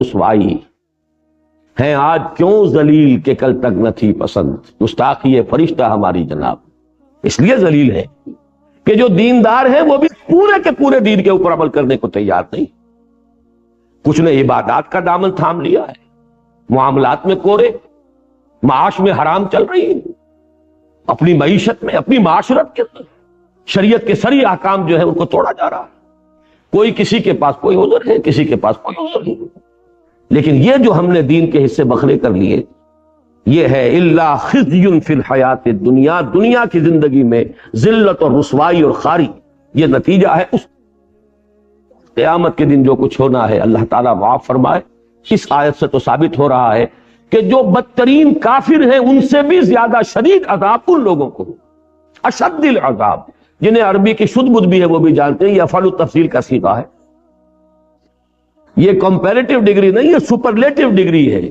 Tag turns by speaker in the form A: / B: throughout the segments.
A: رسوائی ہیں آج کیوں ذلیل کہ کل تک نہ تھی پسند، گستاخی فرشتہ ہماری جناب اس لیے ذلیل ہے کہ جو دیندار ہیں وہ بھی پورے کے پورے دین کے اوپر عمل کرنے کو تیار نہیں. کچھ نے عبادات کا دامن تھام لیا ہے، معاملات میں کورے، معاش میں حرام چل رہی ہے، اپنی معیشت میں، اپنی معاشرت کے اندر شریعت کے سری احکام جو ہے ان کو توڑا جا رہا ہے. کوئی کسی کے پاس کوئی عذر ہے، کسی کے پاس کوئی عذر نہیں. لیکن یہ جو ہم نے دین کے حصے بکھرے کر لیے، یہ ہے الا خزی فی الحیات الدنیا، دنیا کی زندگی میں ذلت اور رسوائی اور خاری. یہ نتیجہ ہے اس قیامت کے دن جو کچھ ہونا ہے. اللہ تعالیٰ معاف فرمائے. اس آیت سے تو ثابت ہو رہا ہے کہ جو بدترین کافر ہیں ان سے بھی زیادہ شدید عذاب ان لوگوں کو، اشد العذاب، جنہیں عربی کی شد بدھ بھی ہے وہ بھی جانتے ہیں. یہ افعال التفضیل کا صیغہ ہے، یہ کمپیریٹیو ڈگری نہیں، یہ سپرلیٹیو ڈگری ہے.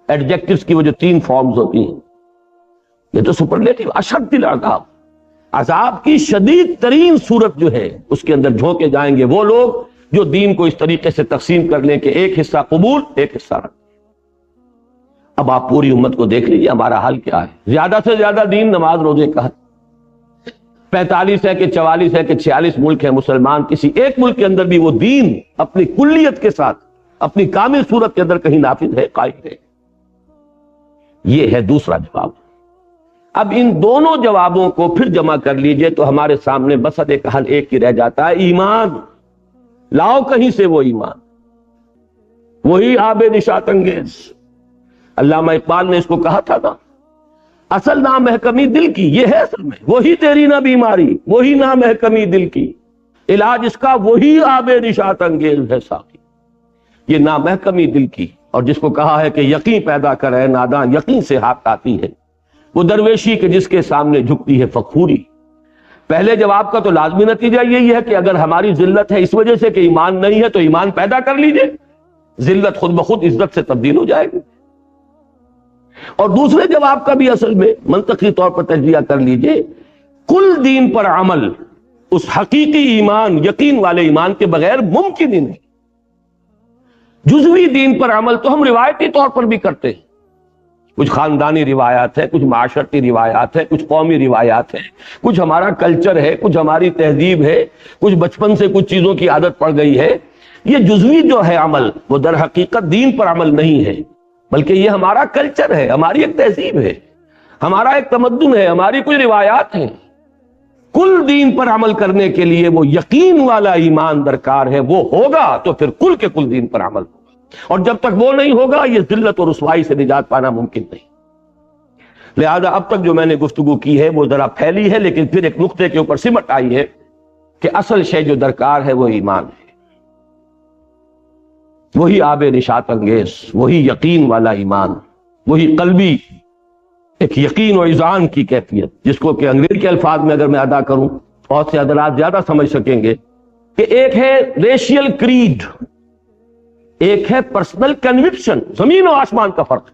A: ایڈجیکٹیوز کی وہ جو 3 فارمز ہوتی ہیں، یہ تو سپرلیٹیو. اشد العذاب، عذاب کی شدید ترین صورت جو ہے اس کے اندر جھونکے جائیں گے وہ لوگ جو دین کو اس طریقے سے تقسیم کر لیں کہ ایک حصہ قبول، ایک حصہ رد. اب آپ پوری امت کو دیکھ لیجیے ہمارا حال کیا ہے. زیادہ سے زیادہ دین نماز روزے کا ہے. 45 ہے کہ 44 ہے کہ 46 ملک ہیں مسلمان، کسی ایک ملک کے اندر بھی وہ دین اپنی کلیت کے ساتھ اپنی کامل صورت کے اندر کہیں نافذ ہے، قائم ہے. یہ ہے دوسرا جواب. اب ان دونوں جوابوں کو پھر جمع کر لیجئے تو ہمارے سامنے بس ایک حل ایک ہی رہ جاتا ہے، ایمان. لاؤ کہیں سے وہ ایمان، وہی آب نشاط انگیز. علامہ اقبال نے اس کو کہا تھا نا، اصل نامحکمی دل کی یہ ہے، اصل میں وہی تیری نہ بیماری، وہی نامحکمی دل کی، علاج اس کا وہی آب نشاط انگیز ہے ساقی. یہ نامحکمی دل کی، اور جس کو کہا ہے کہ یقین پیدا کرے ناداں یقین سے ہاتھ آتی ہے، وہ درویشی کے جس کے سامنے جھکتی ہے فخوری. پہلے جواب کا تو لازمی نتیجہ یہی ہے کہ اگر ہماری ذلت ہے اس وجہ سے کہ ایمان نہیں ہے تو ایمان پیدا کر لیجئے، ذلت خود بخود عزت سے تبدیل ہو جائے گی. اور دوسرے جواب کا بھی اصل میں منطقی طور پر تجزیہ کر لیجئے، کل دین پر عمل اس حقیقی ایمان، یقین والے ایمان کے بغیر ممکن ہی نہیں. جزوی دین پر عمل تو ہم روایتی طور پر بھی کرتے ہیں، کچھ خاندانی روایات ہے، کچھ معاشرتی روایات ہے، کچھ قومی روایات ہے، کچھ ہمارا کلچر ہے، کچھ ہماری تہذیب ہے، کچھ بچپن سے کچھ چیزوں کی عادت پڑ گئی ہے. یہ جزوی جو ہے عمل وہ در حقیقت دین پر عمل نہیں ہے، بلکہ یہ ہمارا کلچر ہے، ہماری ایک تہذیب ہے، ہمارا ایک تمدن ہے، ہماری کچھ روایات ہیں. کل دین پر عمل کرنے کے لیے وہ یقین والا ایمان درکار ہے، وہ ہوگا تو پھر کل کے کل دین پر عمل ہوگا. اور جب تک وہ نہیں ہوگا یہ ذلت اور رسوائی سے نجات پانا ممکن نہیں. لہذا اب تک جو میں نے گفتگو کی ہے وہ ذرا پھیلی ہے، لیکن پھر ایک نقطے کے اوپر سمٹ آئی ہے کہ اصل شے جو درکار ہے وہ ایمان ہے، وہی آب نشاط انگیز، وہی یقین والا ایمان، وہی قلبی ایک یقین و اذعان کی کیفیت، جس کو کہ انگریزی کے الفاظ میں اگر میں ادا کروں بہت سے حضرات زیادہ سمجھ سکیں گے کہ ایک ہے ریشیل کریڈ، ایک ہے پرسنل کنوکشن. زمین و آسمان کا فرق.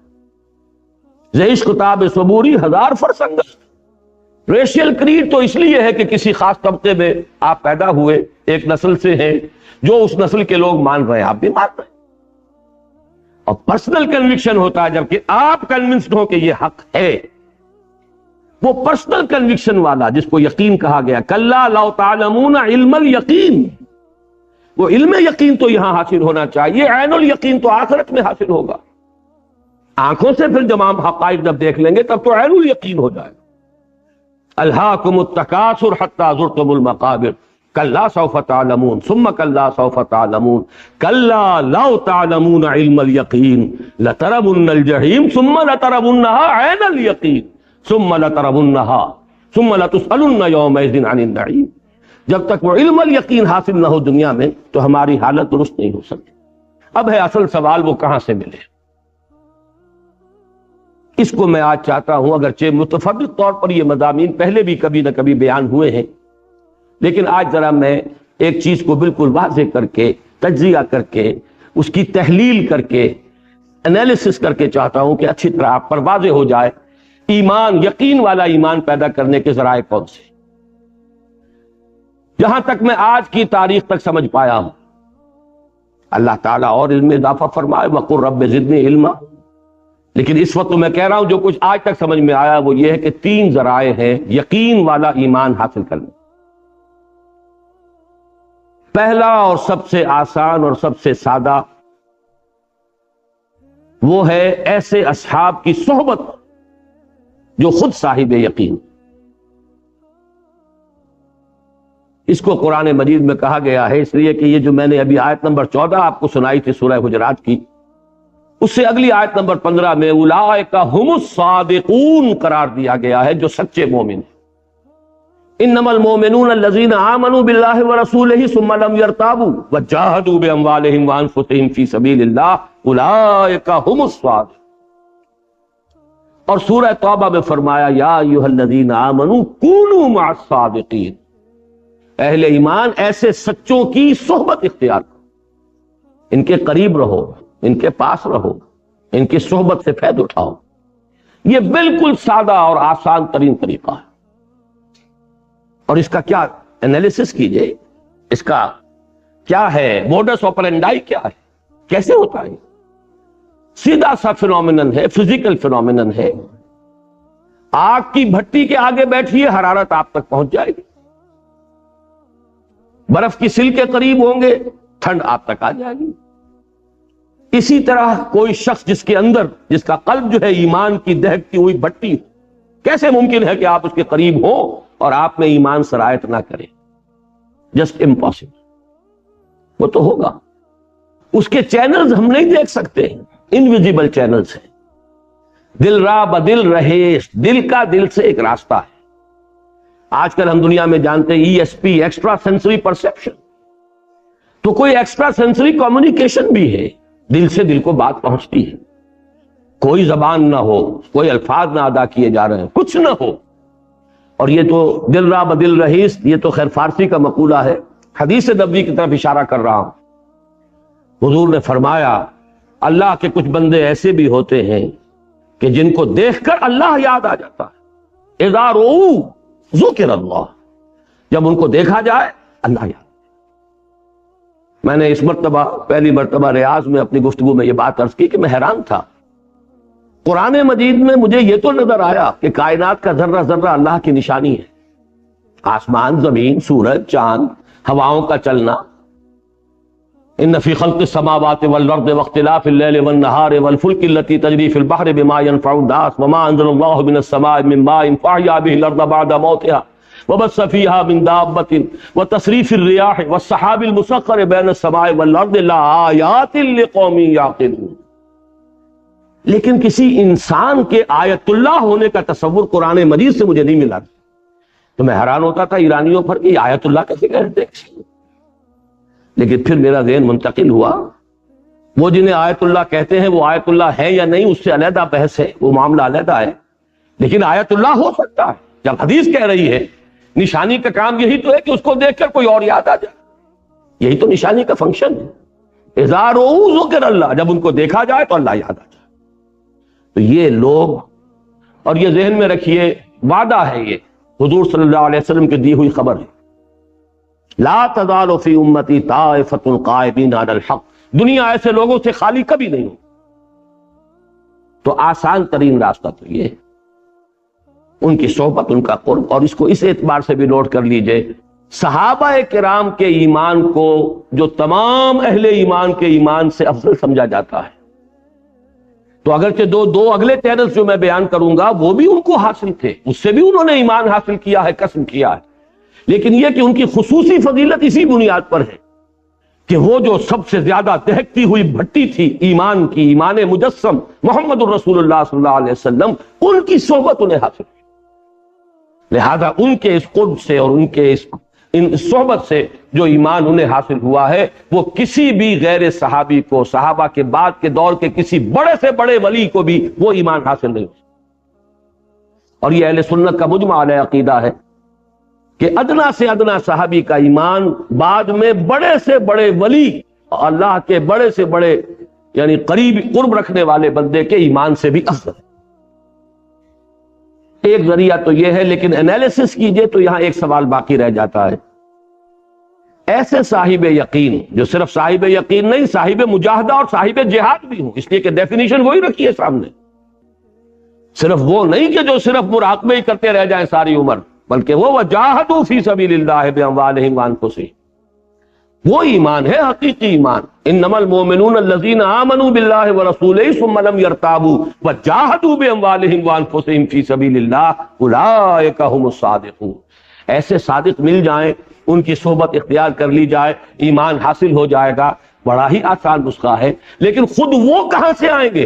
A: عشق تاب صبوری ہزار فرسنگست. ریشیل کریڈ تو اس لیے ہے کہ کسی خاص طبقے میں آپ پیدا ہوئے، ایک نسل سے ہیں، جو اس نسل کے لوگ مان رہے ہیں آپ بھی مان رہے ہیں. اور پرسنل کنوکشن ہوتا ہے جبکہ آپ کنونسڈ ہو کہ یہ حق ہے. وہ پرسنل کنوکشن والا جس کو یقین کہا گیا، کلا لو تعلمون علم الیقین، وہ علم یقین تو یہاں حاصل ہونا چاہیے، عین الیقین تو آخرت میں حاصل ہوگا. آنکھوں سے پھر تمام حقائق جب دیکھ لیں گے تب تو عین الیقین ہو جائے گا. الہاکم التکاثر حتی زرتم المقابر کلا سوف تعلمون ثم کلا سوف تعلمون کلا لو تعلمون علم الیقین لترون الجحیم ثم لترونها عین الیقین ثم لترونها ثم لتسألن یومئذ عن النعیم. جب تک وہ علم الیقین حاصل نہ ہو دنیا میں تو ہماری حالت درست نہیں ہو سکتی. اب ہے اصل سوال وہ کہاں سے ملے. اس کو میں آج چاہتا ہوں، اگرچہ متفرق طور پر یہ مضامین پہلے بھی کبھی نہ کبھی بیان ہوئے ہیں، لیکن آج ذرا میں ایک چیز کو بالکل واضح کر کے، تجزیہ کر کے، اس کی تحلیل کر کے، انالیسس کر کے چاہتا ہوں کہ اچھی طرح آپ پر واضح ہو جائے ایمان، یقین والا ایمان پیدا کرنے کے ذرائع کون سے. جہاں تک میں آج کی تاریخ تک سمجھ پایا ہوں، اللہ تعالیٰ اور علم میں اضافہ فرمائے، وقل رب زدنی علما. لیکن اس وقت تو میں کہہ رہا ہوں جو کچھ آج تک سمجھ میں آیا وہ یہ ہے کہ 3 ذرائع ہیں یقین والا ایمان حاصل کرنے. پہلا اور سب سے آسان اور سب سے سادہ وہ ہے ایسے اصحاب کی صحبت جو خود صاحب یقین. اس کو قرآن مجید میں کہا گیا ہے اس لیے کہ یہ جو میں نے ابھی آیت نمبر 14 آپ کو سنائی تھی سورہ حجرات کی، اس سے اگلی آیت نمبر 15 میں اولئک ھم الصادقون قرار دیا گیا ہے، جو سچے مومن. انما المؤمنون الذين آمنوا بالله ورسوله ثم لم يرتابوا وجاهدوا باموالهم وانفسهم في سبيل الله اولئک ھم الصادقون. اور سورہ توبہ میں فرمایا یا ایھا الذین آمنوا کونوا مع الصادقین. اہل ایمان ایسے سچوں کی صحبت اختیار کرو، ان کے قریب رہو، ان کے پاس رہو، ان کی صحبت سے فائدہ اٹھاؤ. یہ بالکل سادہ اور آسان ترین طریقہ ہے. اور اس کا کیا انالیسس کیجئے، اس کا کیا ہے موڈس آپرینڈائی کیا ہے، کیسے ہوتا ہے. سیدھا سا فینومینن ہے، فزیکل فینومینن ہے. آگ کی بھٹی کے آگے بیٹھیے، حرارت آپ تک پہنچ جائے گی. برف کی سل کے قریب ہوں گے، ٹھنڈ آپ تک آ جائے گی. اسی طرح کوئی شخص جس کے اندر، جس کا قلب جو ہے ایمان کی دہکتی ہوئی بھٹی، کیسے ممکن ہے کہ آپ اس کے قریب ہوں اور آپ میں ایمان سرایت نہ کریں؟ Just impossible. وہ تو ہوگا. اس کے چینلز ہم نہیں دیکھ سکتے، انویزیبل چینلز ہیں. دل را بدل رہے، دل کا دل سے ایک راستہ ہے. آج کل ہم دنیا میں جانتے ہیں ESP، ایکسٹرا سینسری پرسیپشن. تو کوئی ایکسٹرا سینسری کمیونیکیشن بھی ہے، دل سے دل کو بات پہنچتی ہے. کوئی زبان نہ ہو، کوئی الفاظ نہ ادا کیے جا رہے ہیں، کچھ نہ ہو. اور یہ تو دل را بدل رہیس، یہ تو خیر فارسی کا مقولہ ہے، حدیث نبوی کی طرف اشارہ کر رہا ہوں. حضور نے فرمایا اللہ کے کچھ بندے ایسے بھی ہوتے ہیں کہ جن کو دیکھ کر اللہ یاد آ جاتا ہے. اذا رؤوا ذکر اللہ، جب ان کو دیکھا جائے اللہ یاد. میں نے اس مرتبہ پہلی مرتبہ ریاض میں اپنی گفتگو میں یہ بات عرض کی کہ میں حیران تھا. قرآن مجید میں مجھے یہ تو نظر آیا کہ کائنات کا ذرہ ذرہ اللہ کی نشانی ہے. آسمان، زمین، سورج، چاند، ہواؤں کا چلنا. ان فی خلق السماوات والارض واختلاف الليل والنهار والفلك التي تجري في البحر بما ينفع الناس وما انزل الله من السماء من ماء فاحيا به الارض بعد موتها وبث فيها من دابة وتصريف الرياح والسحاب المسخر بين السماء والارض لآيات لقوم يعقلون. لیکن کسی انسان کے آیت اللہ ہونے کا تصور قرآن مجید سے مجھے نہیں ملا. تو میں حیران ہوتا تھا ایرانیوں پر کہ آیت اللہ کیسے کہتے ہیں. لیکن پھر میرا ذہن منتقل ہوا، وہ جنہیں آیت اللہ کہتے ہیں وہ آیت اللہ ہے یا نہیں، اس سے علیحدہ بحث ہے، وہ معاملہ علیحدہ ہے. لیکن آیت اللہ ہو سکتا ہے. جب حدیث کہہ رہی ہے نشانی کا کام یہی تو ہے کہ اس کو دیکھ کر کوئی اور یاد آ جائے. یہی تو نشانی کا فنکشن ہے. اذا رؤوا ذکر اللہ، جب ان کو دیکھا جائے تو اللہ یاد آ جائے. تو یہ لوگ، اور یہ ذہن میں رکھیے وعدہ ہے، یہ حضور صلی اللہ علیہ وسلم کی دی ہوئی خبر ہے. لا تزال فی امتی طائفۃ قائمین علی الحق. دنیا ایسے لوگوں سے خالی کبھی نہیں ہو. تو آسان ترین راستہ تو یہ ہے، ان کی صحبت، ان کا قرب. اور اس کو اس اعتبار سے بھی نوٹ کر لیجئے، صحابہ کرام کے ایمان کو جو تمام اہل ایمان کے ایمان سے افضل سمجھا جاتا ہے. تو اگرچہ دو اگلے چینلز جو میں بیان کروں گا وہ بھی ان کو حاصل تھے، اس سے بھی انہوں نے ایمان حاصل کیا ہے، کسب کیا ہے. لیکن یہ کہ ان کی خصوصی فضیلت اسی بنیاد پر ہے کہ وہ جو سب سے زیادہ دہکتی ہوئی بھٹی تھی ایمان کی، ایمان مجسم محمد الرسول اللہ صلی اللہ علیہ وسلم، ان کی صحبت انہیں حاصل ہوئی. لہذا ان کے اس قرب سے اور ان کے اس صحبت سے جو ایمان انہیں حاصل ہوا ہے وہ کسی بھی غیر صحابی کو، صحابہ کے بعد کے دور کے کسی بڑے سے بڑے ولی کو بھی وہ ایمان حاصل نہیں ہو. اور یہ اہل سنت کا مجمع علیہ عقیدہ ہے کہ ادنا سے ادنا صحابی کا ایمان بعد میں بڑے سے بڑے ولی، اللہ کے بڑے سے بڑے یعنی قریب قرب رکھنے والے بندے کے ایمان سے بھی افضل ہے. ایک ذریعہ تو یہ ہے، لیکن انالیسس کیجئے تو یہاں ایک سوال باقی رہ جاتا ہے ایسے صاحب یقین جو صرف صاحب یقین نہیں، صاحب مجاہدہ اور صاحب جہاد بھی ہوں، اس لیے کہ ڈیفینیشن وہی رکھی ہے سامنے. صرف وہ نہیں کہ جو صرف مراقبے ہی کرتے رہ جائیں ساری عمر، بلکہ وہ وجاہدوا فی سبیل اللہ باموالہم وانفسہم. وہ ایمان ہے حقیقی ایمان. انما المؤمنون الذین آمنوا باللہ ورسولہ ثم لم یرتابوا وجاہدوا باموالہم وانفسہم فی سبیل اللہ اولئک ھم الصادقون. ایسے صادق مل جائیں، ان کی صحبت اختیار کر لی جائے، ایمان حاصل ہو جائے گا. بڑا ہی آسان نسخہ ہے، لیکن خود وہ کہاں سے آئیں گے؟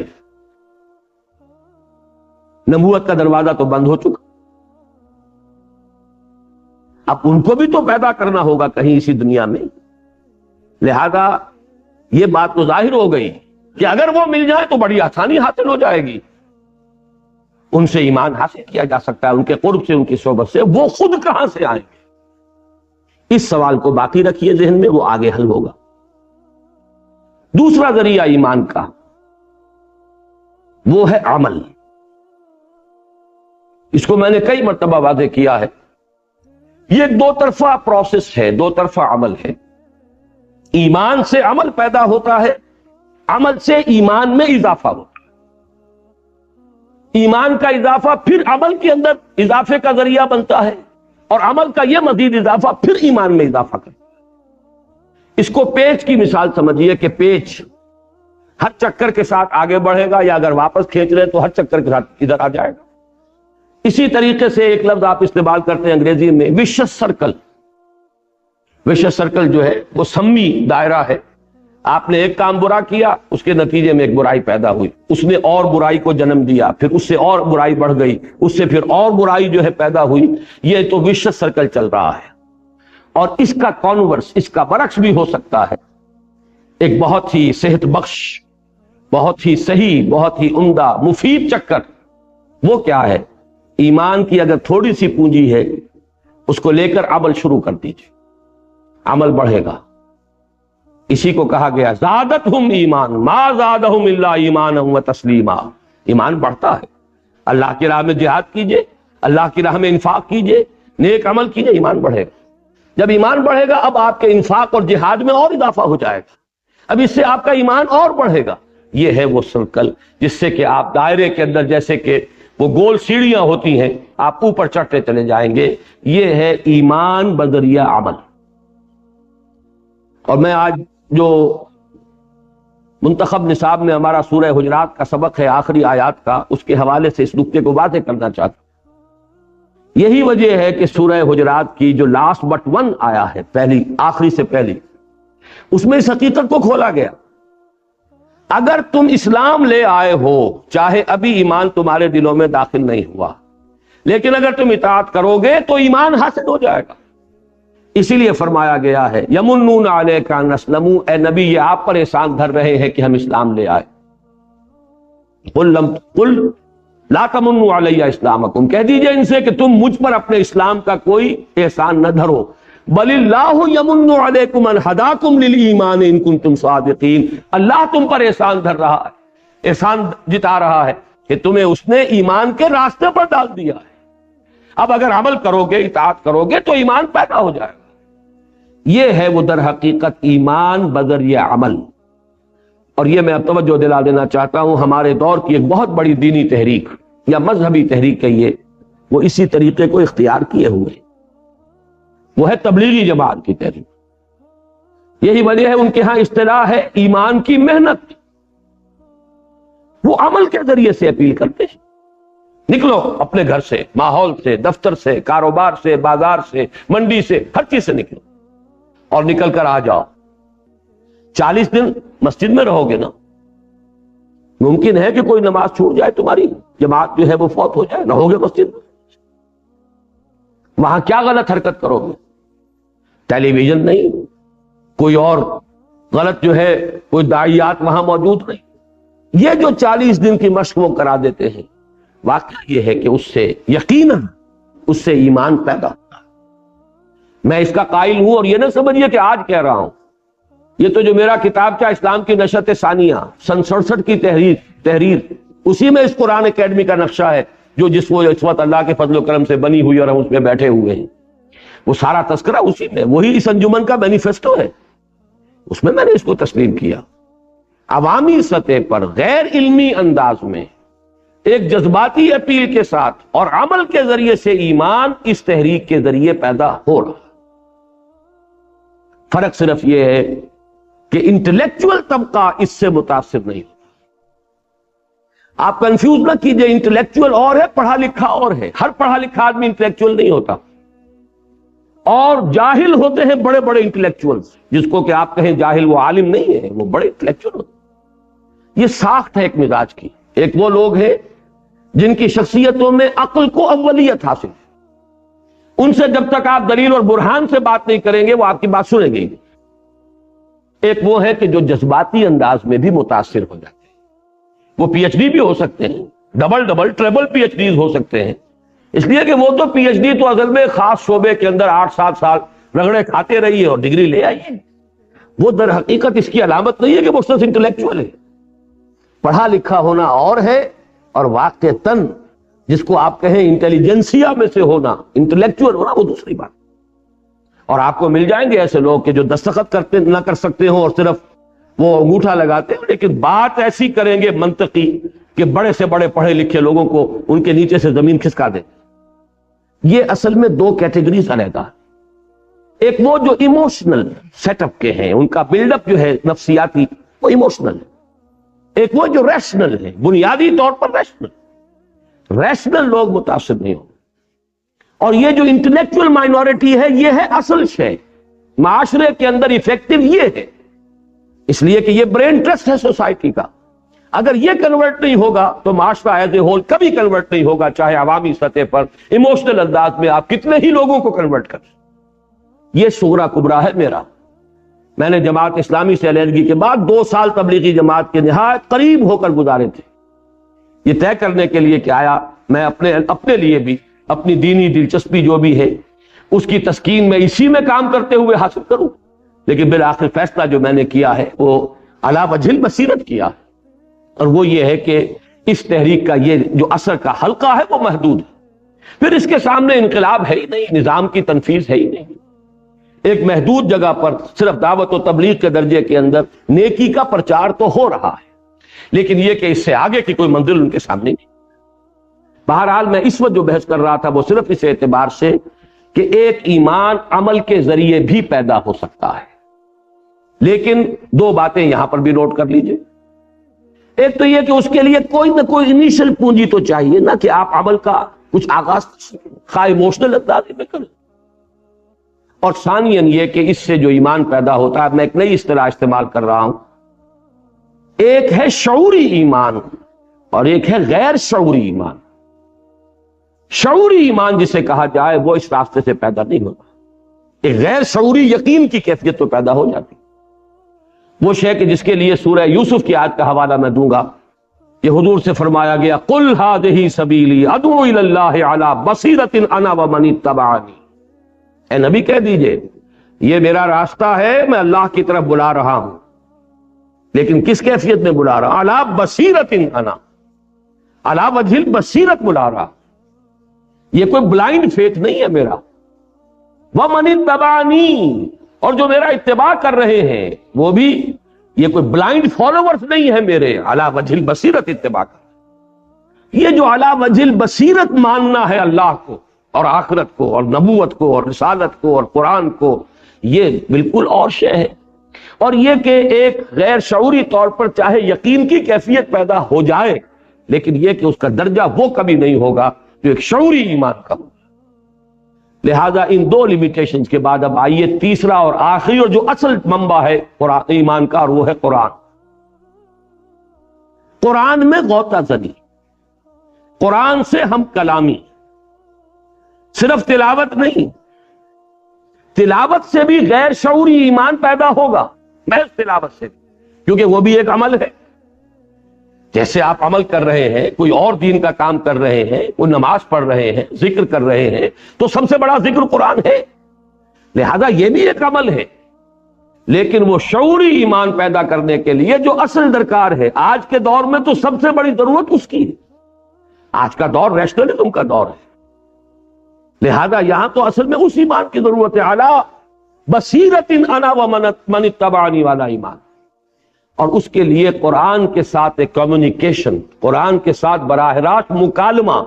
A: نبوت کا دروازہ تو بند ہو چکا. اب ان کو بھی تو پیدا کرنا ہوگا کہیں اسی دنیا میں. لہذا یہ بات تو ظاہر ہو گئی کہ اگر وہ مل جائے تو بڑی آسانی حاصل ہو جائے گی. ان سے ایمان حاصل کیا جا سکتا ہے، ان کے قرب سے، ان کی صحبت سے. وہ خود کہاں سے آئیں گے؟ اس سوال کو باقی رکھیے ذہن میں، وہ آگے حل ہوگا. دوسرا ذریعہ ایمان کا وہ ہے عمل. اس کو میں نے کئی مرتبہ واضح کیا ہے. یہ ایک دو طرفہ پروسیس ہے، دو طرفہ عمل ہے. ایمان سے عمل پیدا ہوتا ہے، عمل سے ایمان میں اضافہ ہوتا ہے. ایمان کا اضافہ پھر عمل کے اندر اضافے کا ذریعہ بنتا ہے، اور عمل کا یہ مزید اضافہ پھر ایمان میں اضافہ کرتا ہے. اس کو پیچ کی مثال سمجھیے کہ پیچ ہر چکر کے ساتھ آگے بڑھے گا، یا اگر واپس کھینچ رہے تو ہر چکر کے ساتھ ادھر آ جائے گا. اسی طریقے سے ایک لفظ آپ استعمال کرتے ہیں انگریزی میں، وشس سرکل. وشس سرکل جو ہے وہ سمی دائرہ ہے. آپ نے ایک کام برا کیا، اس کے نتیجے میں ایک برائی پیدا ہوئی، اس نے اور برائی کو جنم دیا، پھر اس سے اور برائی بڑھ گئی، اس سے پھر اور برائی جو ہے پیدا ہوئی. یہ تو وشس سرکل چل رہا ہے. اور اس کا کانورس، اس کا برعکس بھی ہو سکتا ہے. ایک بہت ہی صحت بخش، بہت ہی صحیح، بہت ہی عمدہ، مفید چکر. وہ کیا ہے؟ ایمان کی اگر تھوڑی سی پونجی ہے، اس کو لے کر عمل شروع کر دیجیے، عمل بڑھے گا. اسی کو کہا گیا زادتہم ایمان ما زادہم الا ایمانا و تسلیما. ایمان بڑھتا ہے. اللہ کی راہ میں جہاد کیجئے، اللہ کی راہ میں انفاق کیجئے، نیک عمل کیجئے، ایمان بڑھے گا. جب ایمان بڑھے گا، اب آپ کے انفاق اور جہاد میں اور اضافہ ہو جائے گا. اب اس سے آپ کا ایمان اور بڑھے گا. یہ ہے وہ سرکل جس سے کہ آپ دائرے کے اندر جیسے کہ وہ گول سیڑھیاں ہوتی ہیں، آپ اوپر چڑھتے چلے جائیں گے. یہ ہے ایمان بذریعہ عمل. اور میں آج جو منتخب نصاب میں ہمارا سورہ حجرات کا سبق ہے، آخری آیات کا، اس کے حوالے سے اس نقطے کو واضح کرنا چاہتا ہوں. یہی وجہ ہے کہ سورہ حجرات کی جو لاسٹ بٹ ون آیا ہے، پہلی آخری سے پہلی، اس میں اس حقیقت کو کھولا گیا. اگر تم اسلام لے آئے ہو، چاہے ابھی ایمان تمہارے دلوں میں داخل نہیں ہوا، لیکن اگر تم اطاعت کرو گے تو ایمان حاصل ہو جائے گا. اسی لیے فرمایا گیا ہے یمنون علیک ان اسلموا، اے نبی یہ آپ پر احسان دھر رہے ہیں کہ ہم اسلام لے آئے. قل لا تمنوا علی اسلامکم، کہہ دیجئے ان سے کہ تم مجھ پر اپنے اسلام کا کوئی احسان نہ دھرو. بل اللہ یمن علیکم ان ہداکم للایمان ان کنتم صادقین. اللہ تم پر احسان دھر رہا ہے، احسان جتا رہا ہے کہ تمہیں اس نے ایمان کے راستے پر ڈال دیا ہے. اب اگر عمل کرو گے، اطاعت کرو گے تو ایمان پیدا ہو جائے گا. یہ ہے وہ در حقیقت ایمان بذریعہ عمل. اور یہ میں اب توجہ دلا دینا چاہتا ہوں، ہمارے دور کی ایک بہت بڑی دینی تحریک یا مذہبی تحریک کہیے، وہ اسی طریقے کو اختیار کیے ہوئے، وہ ہے تبلیغی جماعت کی تحریک. یہی وجہ ہے ان کے ہاں اصطلاح ہے ایمان کی محنت. وہ عمل کے ذریعے سے اپیل کرتے ہیں. نکلو اپنے گھر سے، ماحول سے، دفتر سے، کاروبار سے، بازار سے، منڈی سے، ہر چیز سے نکلو اور نکل کر آ جاؤ. 40 دن مسجد میں رہو گے نا، ممکن ہے کہ کوئی نماز چھوٹ جائے، تمہاری جماعت جو ہے وہ فوت ہو جائے، رہو گے مسجد میں. وہاں کیا غلط حرکت کرو گے؟ ٹیلی ویژن نہیں، کوئی اور غلط جو ہے کوئی داعیات وہاں موجود نہیں. یہ جو 40 دن کی مشق وہ کرا دیتے ہیں، واقعہ یہ ہے کہ اس سے یقیناً اس سے ایمان پیدا ہوتا ہے. میں اس کا قائل ہوں، اور یہ نہ سمجھیے کہ آج کہہ رہا ہوں. یہ تو جو میرا کتاب کیا اسلام کی نشت ثانیہ سن 67 کی تحریر، اسی میں اس قرآن اکیڈمی کا نقشہ ہے جو اس وقت اللہ کے فضل و کرم سے بنی ہوئی اور ہم اس میں بیٹھے ہوئے ہیں. وہ سارا تذکرہ اسی میں، وہی اس انجمن کا مینیفیسٹو ہے، اس میں نے اس کو تسلیم کیا۔ عوامی سطح پر غیر علمی انداز میں ایک جذباتی اپیل کے ساتھ اور عمل کے ذریعے سے ایمان اس تحریک کے ذریعے پیدا ہو رہا۔ فرق صرف یہ ہے کہ انٹلیکچوئل طبقہ اس سے متاثر نہیں ہوتا۔ آپ کنفیوز نہ کیجئے، انٹلیکچوئل اور ہے، پڑھا لکھا اور ہے۔ ہر پڑھا لکھا آدمی انٹلیکچوئل نہیں ہوتا، اور جاہل ہوتے ہیں بڑے بڑے انٹلیکچوئلز، جس کو کہ آپ کہیں جاہل وہ عالم نہیں ہے، وہ بڑے انٹلیکچوئل ہوتے ہیں۔ یہ ساخت ہے ایک مزاج کی۔ ایک وہ لوگ ہیں جن کی شخصیتوں میں عقل کو اولیت حاصل ہے، ان سے جب تک آپ دلیل اور برہان سے بات نہیں کریں گے وہ آپ کی بات سنیں گے۔ ایک وہ ہے کہ جو جذباتی انداز میں بھی متاثر ہو جاتے ہیں، وہ پی ایچ ڈی بھی ہو سکتے ہیں، double triple P H Ds ہو سکتے ہیں، اس لیے کہ وہ تو پی ایچ ڈی تو اصل میں خاص شعبے کے اندر 8-7 سال رگڑے کھاتے رہیے اور ڈگری لے آئیے، وہ در حقیقت اس کی علامت نہیں ہے کہ وہ صرف انٹلیکچوئل ہے۔ پڑھا لکھا ہونا اور ہے، اور واقعتاً جس کو آپ کہیں انٹیلیجنسیا میں سے ہونا، انٹلیکچوئل ہونا، وہ دوسری بات۔ اور آپ کو مل جائیں گے ایسے لوگ کہ جو دستخط کرتے نہ کر سکتے ہوں اور صرف وہ انگوٹھا لگاتے ہیں، لیکن بات ایسی کریں گے منطقی کہ بڑے سے بڑے پڑھے لکھے لوگوں کو ان کے نیچے سے زمین کھسکا دیں۔ یہ اصل میں دو کیٹیگریز علیحدہ، ایک وہ جو ایموشنل سیٹ اپ کے ہیں، ان کا بلڈ اپ جو ہے نفسیاتی وہ ایموشنل ہے، ایک وہ جو ریشنل ہے، بنیادی طور پر ریشنل لوگ متاثر نہیں ہوں۔ اور یہ جو انٹلیکچوئل مائنورٹی ہے، یہ ہے اصل شے، معاشرے کے اندر ایفیکٹو یہ ہے، اس لیے کہ یہ برین ٹرسٹ ہے سوسائٹی کا۔ اگر یہ کنورٹ نہیں ہوگا تو معاشرہ ایز اے ہول کبھی کنورٹ نہیں ہوگا، چاہے عوامی سطح پر ایموشنل انداز میں آپ کتنے ہی لوگوں کو کنورٹ کریں۔ یہ صغرا کبرا ہے میرا۔ میں نے جماعت اسلامی سے علیحدگی کے بعد 2 سال تبلیغی جماعت کے نہایت قریب ہو کر گزارے تھے، یہ طے کرنے کے لیے کہ آیا میں اپنے لیے بھی اپنی دینی دلچسپی جو بھی ہے اس کی تسکین میں اسی میں کام کرتے ہوئے حاصل کروں، لیکن بالآخر فیصلہ جو میں نے کیا ہے وہ علی وجہ البصیرت کیا ہے، اور وہ یہ ہے کہ اس تحریک کا یہ جو اثر کا حلقہ ہے وہ محدود ہے۔ پھر اس کے سامنے انقلاب ہے ہی نہیں، نظام کی تنفیذ ہے ہی نہیں، ایک محدود جگہ پر صرف دعوت و تبلیغ کے درجے کے اندر نیکی کا پرچار تو ہو رہا ہے، لیکن یہ کہ اس سے آگے کی کوئی منزل ان کے سامنے نہیں۔ بہرحال میں اس وقت جو بحث کر رہا تھا وہ صرف اس اعتبار سے کہ ایک ایمان عمل کے ذریعے بھی پیدا ہو سکتا ہے، لیکن 2 باتیں یہاں پر بھی نوٹ کر لیجئے۔ ایک تو یہ کہ اس کے لیے کوئی نہ کوئی انیشل پونجی تو چاہیے نا، کہ آپ عمل کا کچھ آغاز خواہ ایموشنل انداز میں کریں، اور ثانیاً یہ کہ اس سے جو ایمان پیدا ہوتا ہے، میں ایک نئی اصطلاح استعمال کر رہا ہوں، ایک ہے شعوری ایمان اور ایک ہے غیر شعوری ایمان۔ شعوری ایمان جسے کہا جائے وہ اس راستے سے پیدا نہیں ہوتا، ایک غیر شعوری یقین کی کیفیت تو پیدا ہو جاتی۔ وہ شے کہ جس کے لیے سورہ یوسف کی آیت کا حوالہ میں دوں گا کہ حضور سے فرمایا گیا قُلْ هَٰذِهِ سَبِيلِي أَدْعُو إِلَى اللَّهِ عَلَىٰ بَصِيرَةٍ أَنَا وَمَنِ اتَّبَعَنِي، اے نبی کہہ دیجئے یہ میرا راستہ ہے، میں اللہ کی طرف بلا رہا ہوں، لیکن کس کیفیت میں بلا رہا؟ عَلَىٰ بَصِيرَةٍ أَنَا، عَلَىٰ وَجْهِ الْبَصِيرَةِ بلا رہا، یہ کوئی بلائنڈ فیتھ نہیں ہے میرا۔ وَمَنِ اتَّبَعَنِي، اور جو میرا اتباع کر رہے ہیں وہ بھی یہ کوئی بلائنڈ فالوورز نہیں ہے میرے، علی وجہ البصیرت اتباع کر۔ یہ جو علی وجہ البصیرت ماننا ہے اللہ کو اور آخرت کو اور نبوت کو اور رسالت کو اور قرآن کو، یہ بالکل اور شے ہے۔ اور یہ کہ ایک غیر شعوری طور پر چاہے یقین کی کیفیت پیدا ہو جائے، لیکن یہ کہ اس کا درجہ وہ کبھی نہیں ہوگا جو ایک شعوری ایمان کا ہوگا۔ لہذا ان 2 لیمیٹیشنز کے بعد اب آئیے تیسرا اور آخری اور جو اصل منبع ہے قرآن ایمان کا، اور وہ ہے قرآن۔ قرآن میں غوطہ زنی، قرآن سے ہم کلامی، صرف تلاوت نہیں، تلاوت سے بھی غیر شعوری ایمان پیدا ہوگا، محض تلاوت سے بھی، کیونکہ وہ بھی ایک عمل ہے۔ جیسے آپ عمل کر رہے ہیں، کوئی اور دین کا کام کر رہے ہیں، کوئی نماز پڑھ رہے ہیں، ذکر کر رہے ہیں، تو سب سے بڑا ذکر قرآن ہے، لہذا یہ بھی ایک عمل ہے۔ لیکن وہ شعوری ایمان پیدا کرنے کے لیے جو اصل درکار ہے، آج کے دور میں تو سب سے بڑی ضرورت اس کی ہے۔ آج کا دور ریشنلزم کا دور ہے، لہذا یہاں تو اصل میں اس ایمان کی ضرورت ہے، اعلیٰ بصیرت انا ومن اتبعنی والا ایمان، اور اس کے لیے قرآن کے ساتھ ایک کمیونیکیشن، قرآن کے ساتھ براہ راست مکالمہ،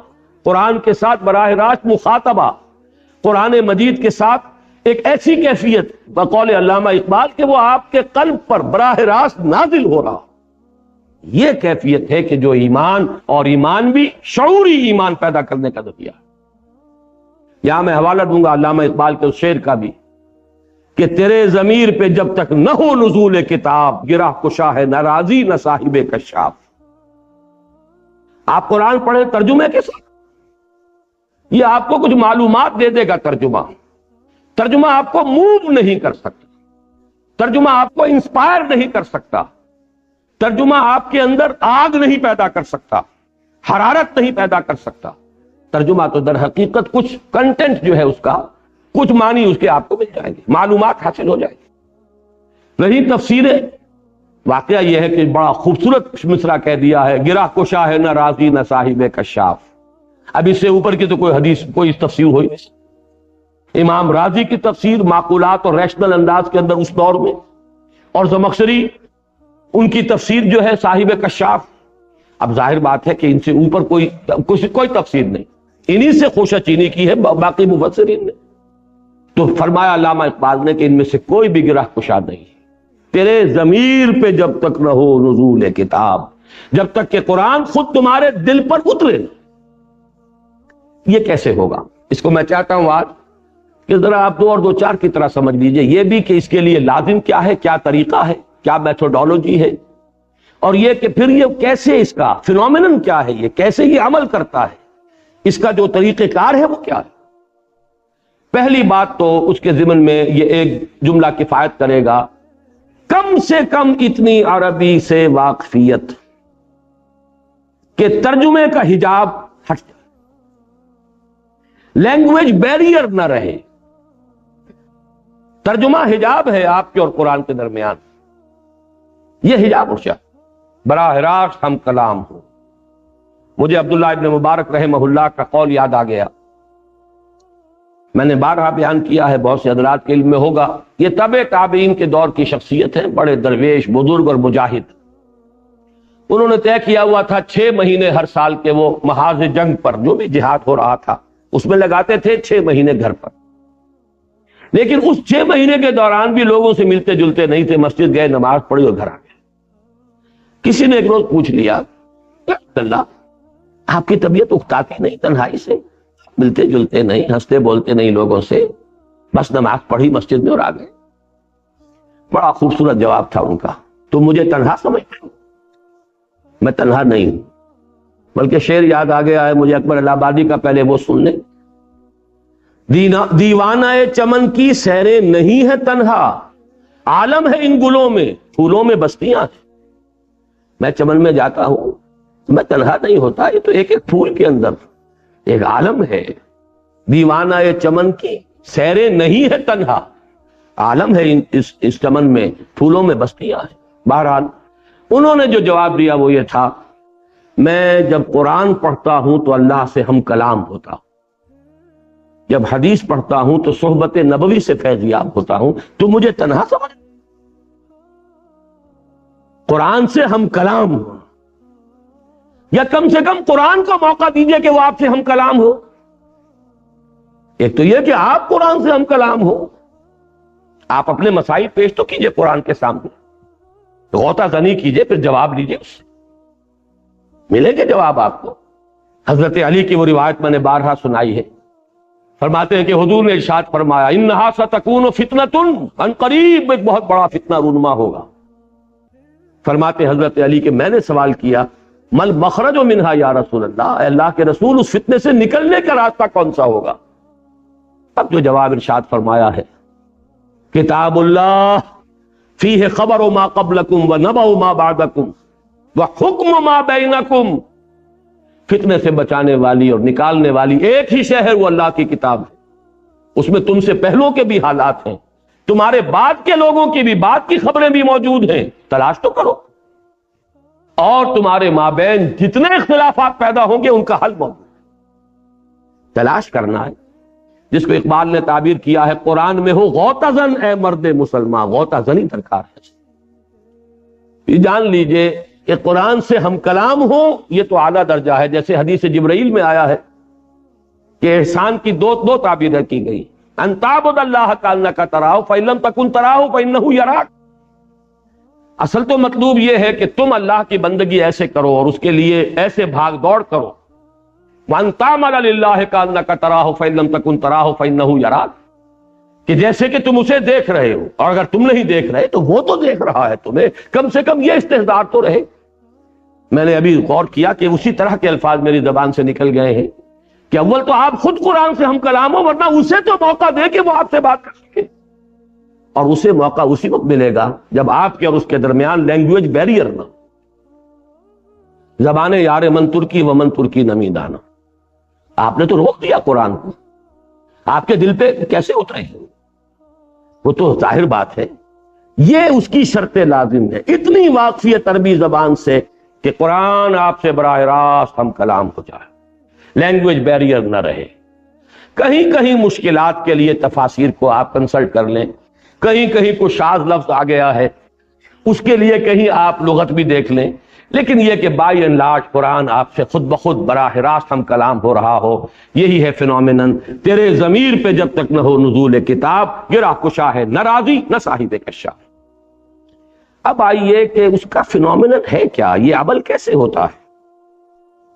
A: قرآن کے ساتھ براہ راست مخاطبہ، قرآن مجید کے ساتھ ایک ایسی کیفیت بقول علامہ اقبال کہ وہ آپ کے قلب پر براہ راست نازل ہو رہا، یہ کیفیت ہے کہ جو ایمان، اور ایمان بھی شعوری ایمان پیدا کرنے کا ذریعہ ہے۔ یہاں میں حوالہ دوں گا علامہ اقبال کے اس شعر کا بھی کہ تیرے ضمیر پہ جب تک نہ ہو نزول کتاب، گرہ کشا ہے نہ راضی نہ صاحب کشاف۔ آپ قرآن پڑھیں ترجمے کے ساتھ، یہ آپ کو کچھ معلومات دے دے گا، ترجمہ آپ کو موو نہیں کر سکتا، ترجمہ آپ کو انسپائر نہیں کر سکتا، ترجمہ آپ کے اندر آگ نہیں پیدا کر سکتا، حرارت نہیں پیدا کر سکتا۔ ترجمہ تو در حقیقت کچھ کنٹینٹ جو ہے اس کا، کچھ معنی اس کے آپ کو مل جائیں گے، معلومات حاصل ہو جائیں گی۔ رہی تفسیریں، واقعہ یہ ہے کہ بڑا خوبصورت مصرع کہہ دیا ہے، گرہ کشا ہے نہ راضی نہ صاحب کشاف۔ اب اس سے اوپر کی تو کوئی حدیث، کوئی تفسیر ہوئی نہیں۔ امام راضی کی تفسیر معقولات اور ریشنل انداز کے اندر اس دور میں، اور زمخشری ان کی تفسیر جو ہے صاحب کشاف۔ اب ظاہر بات ہے کہ ان سے اوپر کوئی تفسیر نہیں، انہی سے خوشہ چینی کی ہے باقی مفسرین نے۔ تو فرمایا علامہ اقبال نے کہ ان میں سے کوئی بھی گرہ کشا نہیں، تیرے ضمیر پہ جب تک نہ ہو نزول کتاب، جب تک کہ قرآن خود تمہارے دل پر اترے۔ یہ کیسے ہوگا؟ اس کو میں چاہتا ہوں آج کہ ذرا آپ دو اور دو چار کی طرح سمجھ لیجئے، یہ بھی کہ اس کے لیے لازم کیا ہے، کیا طریقہ ہے، کیا میتھوڈولوجی ہے، اور یہ کہ پھر یہ کیسے، اس کا فینومینن کیا ہے، یہ کیسے یہ عمل کرتا ہے، اس کا جو طریقہ کار ہے وہ کیا ہے۔ پہلی بات تو اس کے ضمن میں یہ ایک جملہ کفایت کرے گا، کم سے کم اتنی عربی سے واقفیت کہ ترجمے کا حجاب ہٹ جائے، لینگویج بیریئر نہ رہے۔ ترجمہ حجاب ہے آپ کے اور قرآن کے درمیان، یہ حجاب اٹھ جائے، براہ راست ہم کلام ہو۔ مجھے عبداللہ ابن مبارک رحمہ اللہ کا قول یاد آ گیا، میں نے بارہا بیان کیا ہے، بہت سے حضرات کے علم میں ہوگا، یہ تابع تابعین کے دور کی شخصیت ہیں، بڑے درویش، بزرگ اور مجاہد۔ انہوں نے طے کیا ہوا تھا 6 مہینے ہر سال کے وہ محاذ جنگ پر، جو بھی جہاد ہو رہا تھا اس میں لگاتے تھے 6 مہینے گھر پر، لیکن اس 6 مہینے کے دوران بھی لوگوں سے ملتے جلتے نہیں تھے، مسجد گئے، نماز پڑھی اور گھر آ گئے۔ کسی نے ایک روز پوچھ لیا، اللہ آپ کی طبیعت اکتاتی نہیں تنہائی سے، ملتے جلتے نہیں، ہنستے بولتے نہیں لوگوں سے، بس نماز پڑھی مسجد میں اور آ گئے؟ بڑا خوبصورت جواب تھا ان کا، تم مجھے تنہا سمجھتے ہو؟ میں تنہا نہیں ہوں، بلکہ شعر یاد آ گیا ہے مجھے اکبر الہ آبادی کا، پہلے وہ سن لیں۔ دیوانہ چمن کی سیریں نہیں ہے تنہا، عالم ہے ان گلوں میں، پھولوں میں بستیاں ہیں۔ میں چمن میں جاتا ہوں، میں تنہا نہیں ہوتا، یہ تو ایک ایک پھول کے اندر ایک عالم ہے۔ دیوانہ چمن کی سیریں نہیں ہے تنہا، عالم ہے اس چمن میں، پھولوں میں بستیاں ہیں۔ بہرحال انہوں نے جو جواب دیا وہ یہ تھا، میں جب قرآن پڑھتا ہوں تو اللہ سے ہم کلام ہوتا ہوں، جب حدیث پڑھتا ہوں تو صحبت نبوی سے فیضیاب ہوتا ہوں، تو مجھے تنہا سمجھ، قرآن سے ہم کلام ہو، یا کم سے کم قرآن کو موقع دیجئے کہ وہ آپ سے ہم کلام ہو۔ ایک تو یہ کہ آپ قرآن سے ہم کلام ہو، آپ اپنے مسائل پیش تو کیجئے قرآن کے سامنے، غوطہ زنی کیجئے، پھر جواب لیجئے، اس سے ملے گے جواب آپ کو۔ حضرت علی کی وہ روایت میں نے بارہا سنائی ہے، فرماتے ہیں کہ حضور نے ارشاد فرمایا، انہا ستکون فتنۃ، ان قریب ایک بہت بڑا فتنہ رونما ہوگا۔ فرماتے حضرت علی کہ میں نے سوال کیا، مل مخرج منہا یا رسول اللہ، اے اللہ کے رسول اس فتنے سے نکلنے کا راستہ کون سا ہوگا؟ اب جو جواب ارشاد فرمایا ہے، کتاب اللہ فیہ خبر ما قبلکم و نبأ ما بعدکم و حکم ما بینکم، فتنے سے بچانے والی اور نکالنے والی ایک ہی شے ہے، وہ اللہ کی کتاب ہے، اس میں تم سے پہلوں کے بھی حالات ہیں، تمہارے بعد کے لوگوں کی بھی، بعد کی خبریں بھی موجود ہیں، تلاش تو کرو، اور تمہارے مابین جتنے اختلافات پیدا ہوں گے ان کا حل موجود ہے، تلاش کرنا ہے۔ جس کو اقبال نے تعبیر کیا ہے قرآن میں ہو غوطہ زن اے مرد مسلمان، غوطہ زنی درکار ہے۔ یہ جان لیجئے کہ قرآن سے ہم کلام ہو یہ تو اعلیٰ درجہ ہے، جیسے حدیث جبرائیل میں آیا ہے کہ احسان کی دو تعبیریں کی گئی، ان تعبد اللہ کانک تراہ فإن لم تکن تراہ فإنہ یراک۔ اصل تو مطلوب یہ ہے کہ تم اللہ کی بندگی ایسے کرو اور اس کے لیے ایسے بھاگ دوڑ کرو، وَأَن تَعْمَلَ لِلَّهِ كَأَنَّكَ تَرَاهُ فَإِن لَّمْ تَكُن تَرَاهُ فَإِنَّهُ يَرَاكَ، کہ جیسے کہ تم اسے دیکھ رہے ہو، اور اگر تم نہیں دیکھ رہے تو وہ تو دیکھ رہا ہے تمہیں، کم سے کم یہ استحضار تو رہے۔ میں نے ابھی غور کیا کہ اسی طرح کے الفاظ میری زبان سے نکل گئے ہیں کہ اول تو آپ خود قرآن سے ہم کلام ہو، ورنہ اسے تو موقع دے کہ وہ آپ سے بات کر سکے، اور اسے موقع اسی وقت ملے گا جب آپ کے اور اس کے درمیان لینگویج بیریئر نہ، زبان یار من ترکی و من ترکی نمی دانا۔ آپ نے تو روک دیا قرآن کو، آپ کے دل پہ کیسے اترے؟ وہ تو ظاہر بات ہے، یہ اس کی شرط لازم ہے، اتنی واقفیت عربی زبان سے کہ قرآن آپ سے براہ راست ہم کلام ہو جائے، لینگویج بیریئر نہ رہے۔ کہیں کہیں مشکلات کے لیے تفاسیر کو آپ کنسلٹ کر لیں، کہیں کہیں کوئی شاذ لفظ آ گیا ہے اس کے لیے کہیں آپ لغت بھی دیکھ لیں، لیکن یہ کہ بائی اینڈ لارج قرآن آپ سے خود بخود براہ راست ہم کلام ہو رہا ہو، یہی ہے فینومینن۔ تیرے ضمیر پہ جب تک نہ ہو نزول کتاب، گرہ کشا ہے نہ راضی نہ صاحب کشاف۔ اب آئیے کہ اس کا فینومینن ہے کیا، یہ عمل کیسے ہوتا ہے؟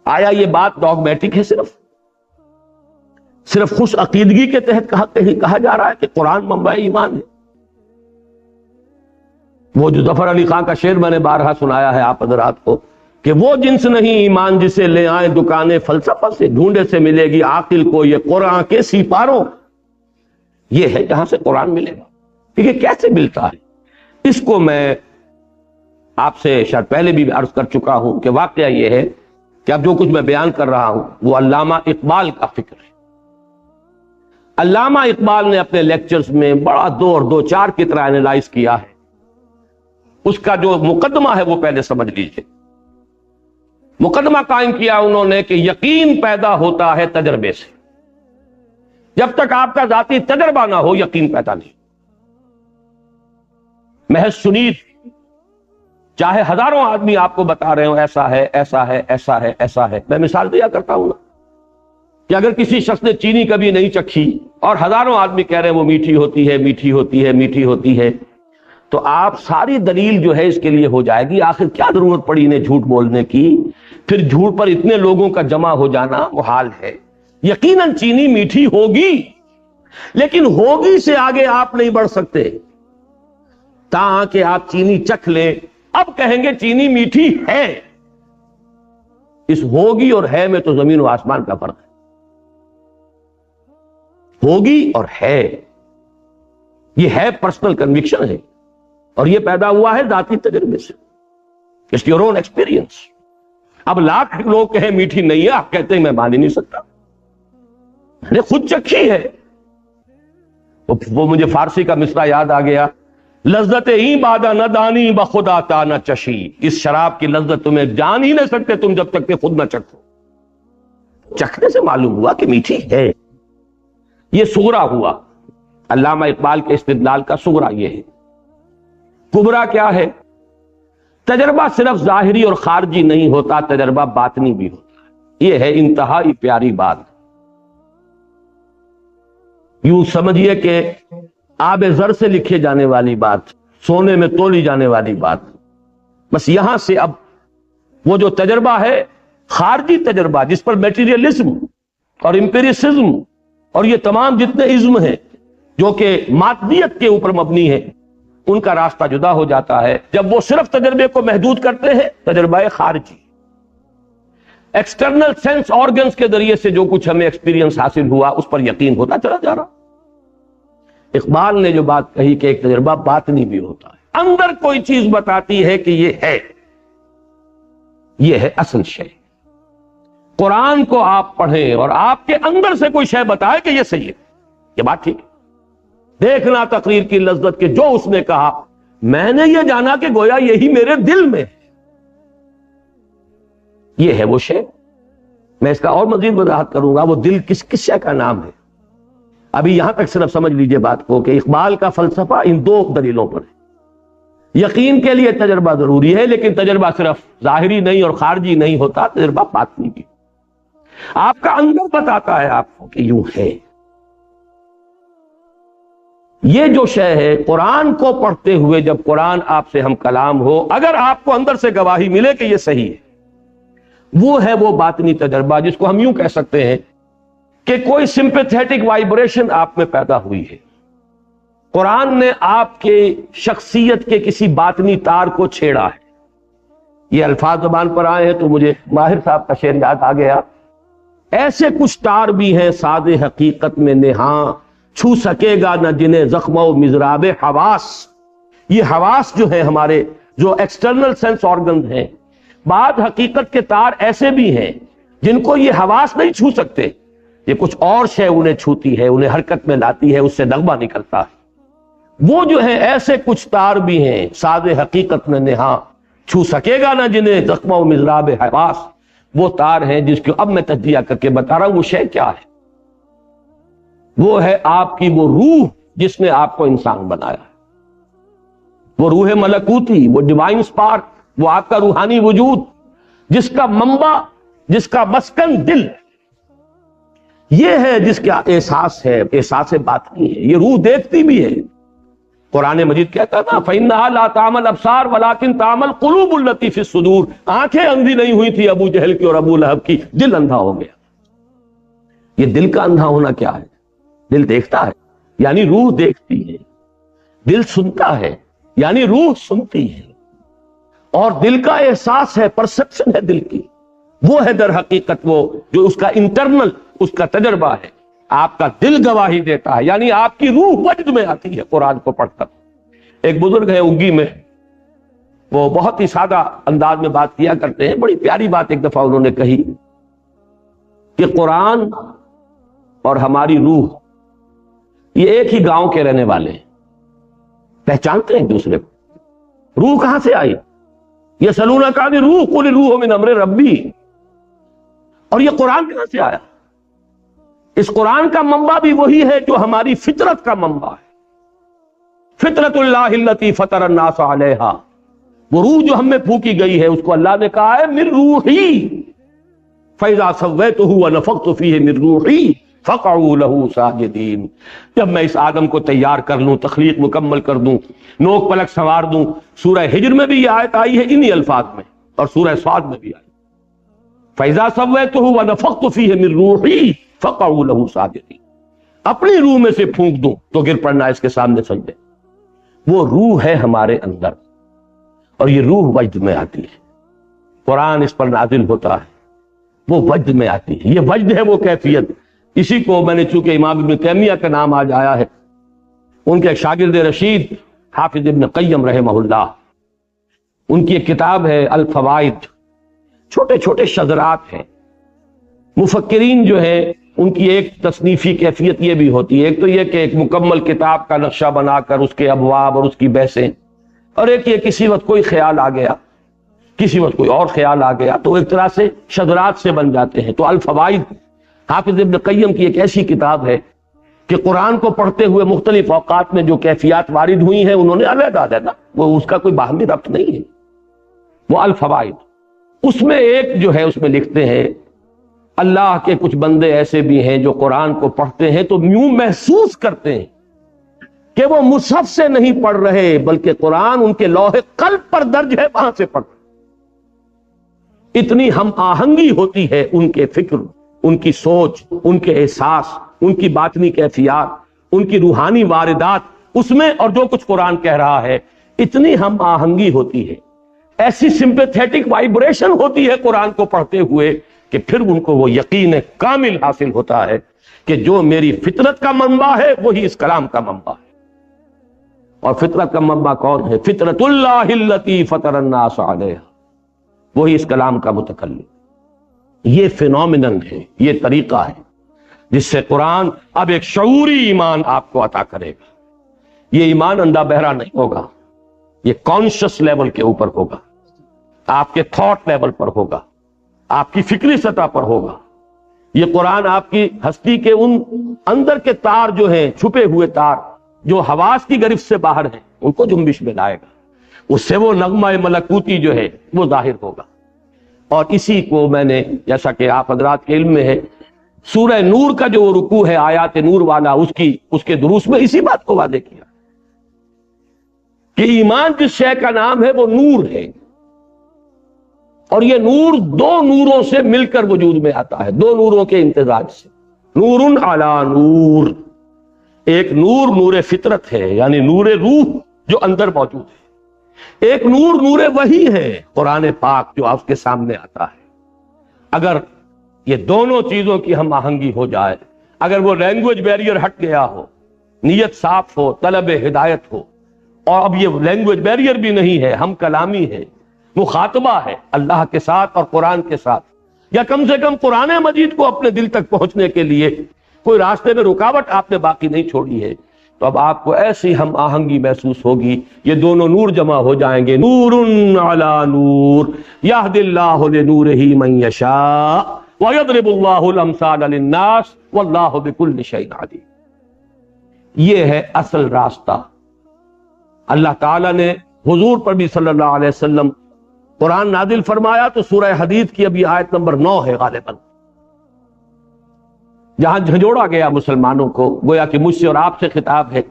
A: آیا یہ بات ڈاگمیٹک ہے، صرف خوش عقیدگی کے تحت کہا جا رہا ہے کہ قرآن منبع ایمان ہے؟ وہ جو ظفر علی خان کا شعر میں نے بارہا سنایا ہے آپ حضرات کو کہ وہ جنس نہیں ایمان جسے لے آئے دکانیں فلسفہ سے، ڈھونڈے سے ملے گی عاقل کو یہ قرآن کے سیپاروں۔ یہ ہے جہاں سے قرآن ملے گا، یہ کیسے ملتا ہے؟ اس کو میں آپ سے شاید پہلے بھی عرض کر چکا ہوں کہ واقعہ یہ ہے کہ اب جو کچھ میں بیان کر رہا ہوں وہ علامہ اقبال کا فکر ہے۔ علامہ اقبال نے اپنے لیکچرز میں بڑا 2 اور 2 4 کی طرح اینالائز کیا ہے۔ اس کا جو مقدمہ ہے وہ پہلے سمجھ لیجئے۔ مقدمہ قائم کیا انہوں نے کہ یقین پیدا ہوتا ہے تجربے سے، جب تک آپ کا ذاتی تجربہ نہ ہو یقین پیدا نہیں۔ محض سنید چاہے ہزاروں آدمی آپ کو بتا رہے ہوں ایسا ہے ایسا ہے ایسا ہے ایسا ہے، میں مثال دیا کرتا ہوں نا کہ اگر کسی شخص نے چینی کبھی نہیں چکھی اور ہزاروں آدمی کہہ رہے ہیں وہ میٹھی ہوتی ہے میٹھی ہوتی ہے میٹھی ہوتی ہے، تو آپ ساری دلیل جو ہے اس کے لیے ہو جائے گی آخر کیا ضرورت پڑی انہیں جھوٹ بولنے کی، پھر جھوٹ پر اتنے لوگوں کا جمع ہو جانا محال ہے۔ یقیناً چینی میٹھی ہوگی، لیکن ہوگی سے آگے آپ نہیں بڑھ سکتے تاں کہ آپ چینی چکھ لیں، اب کہیں گے چینی میٹھی ہے۔ اس ہوگی اور ہے میں تو زمین و آسمان کا فرق ہے۔ ہوگی اور ہے، یہ ہے پرسنل کنوکشن ہے، اور یہ پیدا ہوا ہے ذاتی تجربے سے، اٹس یور اون ایکسپیرینس۔ اب لاکھ لوگ کہیں میٹھی نہیں ہے، آپ کہتے ہیں میں مان ہی نہیں سکتا، میں نے خود چکھی ہے۔ وہ مجھے فارسی کا مصرع یاد آ گیا، لذت ہی بادہ نہ دانی بخدا تا نہ چشی، اس شراب کی لذت تمہیں جان ہی نہیں سکتے تم جب تک کہ خود نہ چکھو۔ چکھنے سے معلوم ہوا کہ میٹھی ہے، یہ صغرا ہوا۔ علامہ اقبال کے استدلال کا صغرا یہ ہے۔ کبرا کیا ہے؟ تجربہ صرف ظاہری اور خارجی نہیں ہوتا، تجربہ باطنی بھی ہوتا ہے۔ یہ ہے انتہائی پیاری بات۔ یوں سمجھیے کہ آب زر سے لکھے جانے والی بات، سونے میں تولی جانے والی بات۔ بس یہاں سے اب وہ جو تجربہ ہے خارجی تجربہ جس پر میٹیریلزم اور امپیریسزم اور یہ تمام جتنے ازم ہیں جو کہ مادیت کے اوپر مبنی ہے، ان کا راستہ جدا ہو جاتا ہے جب وہ صرف تجربے کو محدود کرتے ہیں۔ تجربہ خارجی ایکسٹرنل سینس آرگنز کے ذریعے سے جو کچھ ہمیں ایکسپیرینس حاصل ہوا اس پر یقین ہوتا چلا جا رہا۔ اقبال نے جو بات کہی کہ ایک تجربہ باطنی بھی ہوتا ہے، اندر کوئی چیز بتاتی ہے کہ یہ ہے اصل شے۔ قرآن کو آپ پڑھیں اور آپ کے اندر سے کوئی شے بتائے کہ یہ صحیح ہے، یہ بات ٹھیک ہے۔ دیکھنا تقریر کی لذت کے جو اس نے کہا، میں نے یہ جانا کہ گویا یہی میرے دل میں ہے، یہ ہے وہ شے۔ میں اس کا اور مزید وضاحت کروں گا، وہ دل کس شے کا نام ہے۔ ابھی یہاں تک صرف سمجھ لیجئے بات کو کہ اقبال کا فلسفہ ان دو دلیلوں پر ہے۔ یقین کے لیے تجربہ ضروری ہے، لیکن تجربہ صرف ظاہری نہیں اور خارجی نہیں ہوتا، تجربہ باطنی بھی۔ آپ کا اندر بتاتا ہے آپ کو کہ یوں ہے۔ یہ جو شے ہے قرآن کو پڑھتے ہوئے، جب قرآن آپ سے ہم کلام ہو، اگر آپ کو اندر سے گواہی ملے کہ یہ صحیح ہے، وہ ہے وہ باطنی تجربہ جس کو ہم یوں کہہ سکتے ہیں کہ کوئی سمپیتھیٹک وائبریشن آپ میں پیدا ہوئی ہے۔ قرآن نے آپ کے شخصیت کے کسی باطنی تار کو چھیڑا ہے۔ یہ الفاظ زبان پر آئے ہیں تو مجھے ماہر صاحب کا شعر یاد آ گیا، ایسے کچھ تار بھی ہیں ساز حقیقت میں نہاں، چھو سکے گا نہ جنہیں زخم و مضراب حواس۔ یہ حواس جو ہیں ہمارے، جو ایکسٹرنل سینس آرگنز ہیں، بعض حقیقت کے تار ایسے بھی ہیں جن کو یہ حواس نہیں چھو سکتے، یہ کچھ اور شے انہیں چھوتی ہے، انہیں حرکت میں لاتی ہے، اس سے نغمہ نکلتا ہے۔ وہ جو ہیں ایسے کچھ تار بھی ہیں ساز حقیقت میں نہاں، چھو سکے گا نہ جنہیں زخم و مضراب حواس۔ وہ تار ہیں جس کو اب میں تجزیہ کر کے بتا رہا ہوں وہ شے کیا ہے۔ وہ ہے آپ کی وہ روح جس نے آپ کو انسان بنایا، وہ روح ملکوتی، وہ ڈیوائن سپارک، وہ آپ کا روحانی وجود جس کا منبع، جس کا مسکن دل، یہ ہے جس کا احساس ہے، احساس باطنی ہے۔ یہ روح دیکھتی بھی ہے۔ قرآن مجید کہتا تھا فَإِنَّهَا لَا تَعْمَى الْأَبْصَارُ وَلَكِن تَعْمَى الْقُلُوبُ الَّتِي فِي الصُّدُورِ۔ آنکھیں اندھی نہیں ہوئی تھی ابو جہل کی اور ابو لہب کی، دل اندھا ہو گیا۔ یہ دل کا اندھا ہونا کیا ہے؟ دل دیکھتا ہے یعنی روح دیکھتی ہے، دل سنتا ہے یعنی روح سنتی ہے، اور دل کا احساس ہے، پرسپشن ہے دل کی، وہ ہے در حقیقت وہ جو اس کا انٹرنل، اس کا تجربہ ہے۔ آپ کا دل گواہی دیتا ہے، یعنی آپ کی روح وجد میں آتی ہے قرآن کو پڑھ کر۔ ایک بزرگ ہے اگی میں، وہ بہت ہی سادہ انداز میں بات کیا کرتے ہیں، بڑی پیاری بات ایک دفعہ انہوں نے کہی کہ قرآن اور ہماری روح یہ ایک ہی گاؤں کے رہنے والے ہیں، پہچانتے ہیں ایک دوسرے کو۔ روح کہاں سے آئی؟ یہ سلونا کا روح قل روح من امر ربی، اور یہ قرآن کہاں سے آیا؟ اس قرآن کا منبع بھی وہی ہے جو ہماری فطرت کا منبع ہے۔ فطرت اللہ التی فطر الناس علیہا، وہ روح جو ہم میں پھونکی گئی ہے اس کو اللہ نے کہا ہے من روحی فاذا سویتہ ونفخت فیہ من روحی فقعوا لہ ساجدین۔ جب میں اس آدم کو تیار کر لوں، تخلیق مکمل کر دوں، نوک پلک سنوار دوں۔ سورہ ہجر میں بھی یہ آیت آئی ہے انہی الفاظ میں، اور سورہ صاد میں بھی آئی فاذا سویتہ ونفخت فیہ من روحی فقعوا لہ ساجدین۔ اپنی روح میں سے پھونک دوں تو گر پڑنا اس کے سامنے سجدے۔ وہ روح ہے ہمارے اندر، اور یہ روح وجد میں آتی ہے۔ قرآن اس پر نازل ہوتا ہے، وہ وجد میں آتی ہے۔ یہ وجد ہے وہ کیفیت، اسی کو میں نے چونکہ امام ابن تیمیہ کا نام آج آیا ہے، ان کے ایک شاگرد رشید حافظ ابن قیم رحمہ اللہ، ان کی ایک کتاب ہے الفوائد، چھوٹے چھوٹے شذرات ہیں۔ مفکرین جو ہیں ان کی ایک تصنیفی کیفیت یہ بھی ہوتی ہے، ایک تو یہ کہ ایک مکمل کتاب کا نقشہ بنا کر اس کے ابواب اور اس کی بحثیں، اور ایک یہ کسی وقت کوئی خیال آ گیا، کسی وقت کوئی اور خیال آ گیا، تو ایک طرح سے شذرات سے بن جاتے ہیں۔ تو الفوائد حافظ ابن قیم کی ایک ایسی کتاب ہے کہ قرآن کو پڑھتے ہوئے مختلف اوقات میں جو کیفیات وارد ہوئی ہیں انہوں نے علیحدہ ہے نا، وہ اس کا کوئی باہمی ربط نہیں ہے، وہ الفوائد۔ اس میں ایک جو ہے اس میں لکھتے ہیں اللہ کے کچھ بندے ایسے بھی ہیں جو قرآن کو پڑھتے ہیں تو یوں محسوس کرتے ہیں کہ وہ مصحف سے نہیں پڑھ رہے بلکہ قرآن ان کے لوح قلب پر درج ہے، وہاں سے پڑھ رہے۔ اتنی ہم آہنگی ہوتی ہے ان کے فکر، ان کی سوچ، ان کے احساس، ان کی باطنی کیفیات، ان کی روحانی واردات اس میں، اور جو کچھ قرآن کہہ رہا ہے، اتنی ہم آہنگی ہوتی ہے، ایسی سمپیتھیٹک وائبریشن ہوتی ہے قرآن کو پڑھتے ہوئے کہ پھر ان کو وہ یقین کامل حاصل ہوتا ہے کہ جو میری فطرت کا منبع ہے وہی اس کلام کا منبع ہے۔ اور فطرت کا منبع کون ہے؟ فطرت اللہ التی فطر الناس علیہا، وہی اس کلام کا متکلم۔ یہ فینومینن ہے، یہ طریقہ ہے جس سے قرآن اب ایک شعوری ایمان آپ کو عطا کرے گا۔ یہ ایمان اندھا بہرا نہیں ہوگا، یہ کانشس لیول کے اوپر ہوگا، آپ کے تھاٹ لیول پر ہوگا، آپ کی فکری سطح پر ہوگا۔ یہ قرآن آپ کی ہستی کے ان اندر کے تار جو ہیں، چھپے ہوئے تار جو حواس کی گرفت سے باہر ہیں، ان کو جنبش میں لائے گا، اس سے وہ نغمہ ملکوتی جو ہے وہ ظاہر ہوگا۔ اور اسی کو میں نے، جیسا کہ آپ حضرات کے علم میں ہے، سورہ نور کا جو رکوع ہے آیات نور والا، اس کے دروس میں اسی بات کو واضح کیا کہ ایمان جس شے کا نام ہے وہ نور ہے، اور یہ نور دو نوروں سے مل کر وجود میں آتا ہے، دو نوروں کے امتزاج سے، نور علی نور۔ ایک نور نور فطرت ہے، یعنی نور روح جو اندر موجود ہے، ایک نور نور وحی ہے، قرآن پاک جو آپ کے سامنے آتا ہے۔ اگر یہ دونوں چیزوں کی ہم آہنگی ہو جائے، اگر وہ لینگویج بیریئر ہٹ گیا ہو، نیت صاف ہو، طلب ہدایت ہو، اور اب یہ لینگویج بیریئر بھی نہیں ہے، ہم کلامی ہے، مخاطبہ ہے اللہ کے ساتھ اور قرآن کے ساتھ، یا کم سے کم قرآن مجید کو اپنے دل تک پہنچنے کے لیے کوئی راستے میں رکاوٹ آپ نے باقی نہیں چھوڑی ہے، تو اب آپ کو ایسی ہم آہنگی محسوس ہوگی، یہ دونوں نور جمع ہو جائیں گے، نور علی نور یہدی اللہ لنورہ من یشاء ویضرب اللہ الامثال للناس واللہ بکل شیء علیم۔ یہ ہے اصل راستہ۔ اللہ تعالیٰ نے حضور پر بھی صلی اللہ علیہ وسلم قرآن نازل فرمایا تو سورہ حدید کی ابھی آیت نمبر 9 ہے غالباً، جہاں جھنجھوڑا گیا مسلمانوں کو، گویا کہ مجھ سے اور آپ سے خطاب ہے۔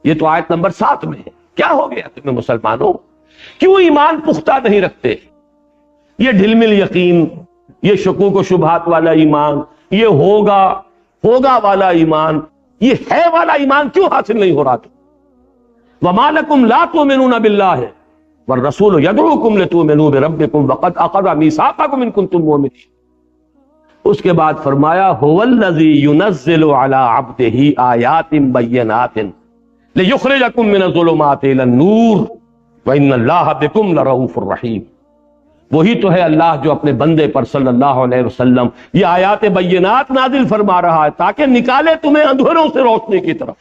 A: یہ تو آیت نمبر 7 میں ہے، کیا ہو گیا تمہیں مسلمانوں، کیوں ایمان پختہ نہیں رکھتے؟ یہ ڈھل مل یقین، یہ شکوک و شبہات والا ایمان، یہ ہوگا والا ایمان، یہ ہے والا ایمان کیوں حاصل نہیں ہو رہا تھا؟ وَمَا لَكُمْ لَا تُؤْمِنُونَ بِاللَّهِ وَالرَّسُولُ يَدْعُوكُمْ لِتُؤْمِنُوا بِرَبِّكُمْ وَقَدْ أَخَذَ مِيثَاقَكُمْ إِن كُنتُم مُؤْمِنِينَ۔ اس کے بعد فرمایا هُوَ الَّذِي يُنَزِّلُ عَلَىٰ عَبْدِهِ آيَاتٍ بَيِّنَاتٍ لِيُخْرِجَكُم مِّنَ الظُّلُمَاتِ إِلَى النُّورِ وَإِنَّ اللَّهَ بِكُمْ لَرَءُوفٌ رَحِيمٌ۔ وہی تو ہے اللہ جو اپنے بندے پر صلی اللہ علیہ وسلم یہ آیات بینات نازل فرما رہا ہے تاکہ نکالے تمہیں اندھیروں سے روشنی کی طرف،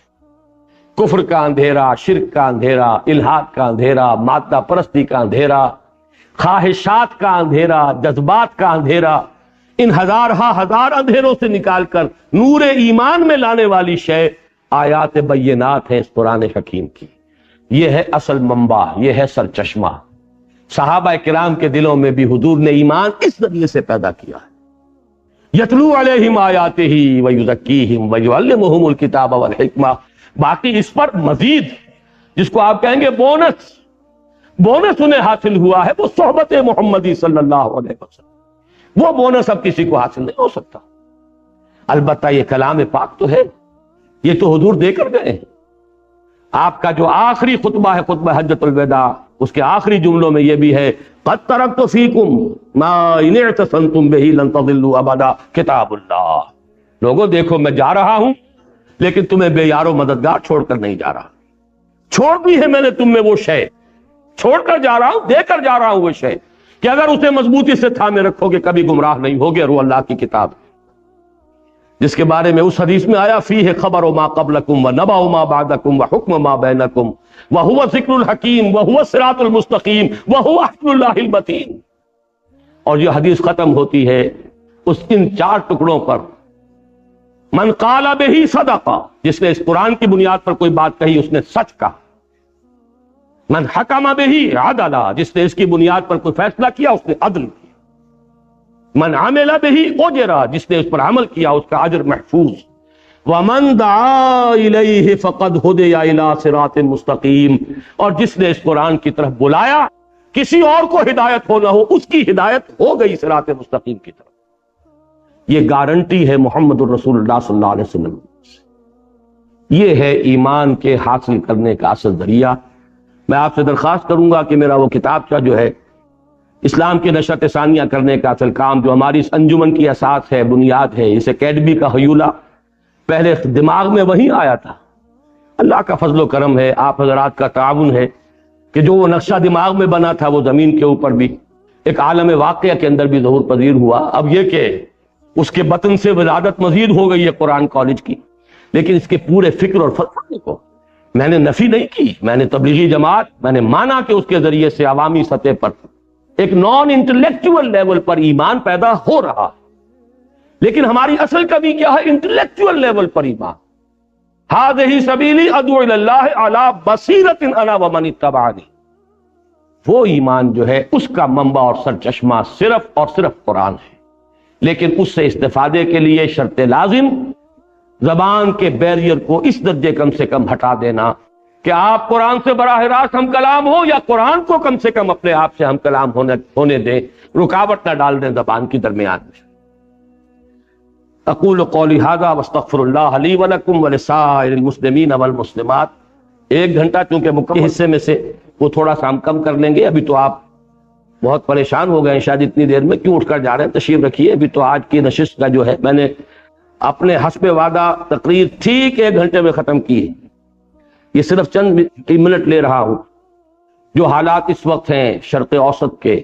A: کفر کا اندھیرا، شرک کا اندھیرا، الحاد کا اندھیرا، مادہ پرستی کا اندھیرا، خواہشات کا اندھیرا، جذبات کا اندھیرا، ان ہزار اندھیروں سے نکال کر نور ایمان میں لانے والی شے آیات بینات ہے اس قرآن حکیم کی۔ یہ ہے اصل منبع، یہ ہے سرچشمہ۔ صحابہ کرام کے دلوں میں بھی حضور نے ایمان اس ذریعے سے پیدا کیا ہے۔ یتلو علیہم آیاتہ ویزکیہم ویعلمہم الکتاب والحکمہ۔ باقی اس پر مزید جس کو آپ کہیں گے بونس انہیں حاصل ہوا ہے، وہ صحبت محمدی صلی اللہ علیہ وسلم۔ وہ بونس اب کسی کو حاصل نہیں ہو سکتا۔ البتہ یہ کلام پاک تو ہے، یہ تو حضور دے کر گئے ہیں۔ آپ کا جو آخری خطبہ ہے، خطبہ حجۃ الوداع، اس کے آخری جملوں میں یہ بھی ہے قد ترکت فیکم ما ان اعتصمتم بہ لن تضلوا ابدا کتاب اللہ۔ لوگوں دیکھو میں جا رہا ہوں لیکن تمہیں بے یار و مددگار چھوڑ کر نہیں جا رہا، چھوڑ دی ہے میں نے تم میں وہ شے، چھوڑ کر جا رہا ہوں، دے کر جا رہا ہوں وہ شے کہ اگر اسے مضبوطی سے تھامے رکھو گے کبھی گمراہ نہیں ہوگے۔ رو اللہ کی کتاب جس کے بارے میں اس حدیث میں آیا فیہ خبر ما قبلکم ونبأ ما بعدکم وحکم ما بینکم وہو ذکر الحکیم وہو الصراط المستقیم وہو حبل اللہ المتین۔ اور یہ حدیث ختم ہوتی ہے ان 4 ٹکڑوں پر، من قال بہ صدقہ، جس نے اس قرآن کی بنیاد پر کوئی بات کہی اس نے سچ کہا، من حکم بہ عدلا، جس نے اس کی بنیاد پر کوئی فیصلہ کیا اس نے عدل کیا، من عمل بہ اجرا، جس نے اس پر عمل کیا اس کا اجر محفوظ، ومن دعا الیہ فقد ہدی الی صراط مستقیم، اور جس نے اس قرآن کی طرف بلایا کسی اور کو ہدایت ہو نہ ہو اس کی ہدایت ہو گئی صراط مستقیم کی طرف۔ یہ گارنٹی ہے محمد الرسول اللہ صلی اللہ علیہ وسلم۔ یہ ہے ایمان کے حاصل کرنے کا اصل ذریعہ۔ میں آپ سے درخواست کروں گا کہ میرا وہ کتابچہ جو ہے اسلام کی نشرت ثانیہ کرنے کا اصل کام جو ہماری اس انجمن کی اساس ہے، بنیاد ہے، اس اکیڈمی کا حیولہ پہلے دماغ میں وہی آیا تھا۔ اللہ کا فضل و کرم ہے، آپ حضرات کا تعاون ہے کہ جو وہ نقشہ دماغ میں بنا تھا وہ زمین کے اوپر بھی ایک عالم واقعہ کے اندر بھی ظہور پذیر ہوا۔ اب یہ کہ اس کے بطن سے ولادت مزید ہو گئی ہے قرآن کالج کی، لیکن اس کے پورے فکر اور فلسفے کو میں نے نفی نہیں کی، میں نے تبلیغی جماعت میں نے مانا کہ اس کے ذریعے سے عوامی سطح پر ایک نان انٹلیکچوئل لیول پر ایمان پیدا ہو رہا، لیکن ہماری اصل کمی کیا ہے؟ انٹلیکچوئل لیول پر ایمان. ھذہ سبیلی ادعو الی اللہ علی بصیرۃ انا ومن اتبعنی. وہ ایمان جو ہے اس کا منبع اور سرچشمہ صرف اور صرف قرآن ہے. لیکن اس سے استفادے کے لیے شرط لازم زبان کے بیریئر کو اس درجے کم سے کم ہٹا دینا کہ آپ قرآن سے براہ راست ہم کلام ہو، یا قرآن کو کم سے کم اپنے آپ سے ہم کلام ہونے دیں، رکاوٹ نہ ڈال دیں زبان کی درمیان میں. اقول قولی ھذا واستغفر اللہ لی ولکم ولسائر المسلمین والمسلمات. 1 گھنٹہ چونکہ مکمل حصے میں سے وہ تھوڑا سا ہم کم کر لیں گے. ابھی تو آپ بہت پریشان ہو گئے ہیں شاید اتنی دیر میں، کیوں اٹھ کر جا رہے ہیں؟ تشریف رکھیے. ابھی تو آج کی نشست کا جو ہے میں نے اپنے حسب وعدہ تقریر ٹھیک 1 گھنٹے میں ختم کی ہے. یہ صرف چند منٹ لے رہا ہوں. جو حالات اس وقت ہیں شرق اوسط کے،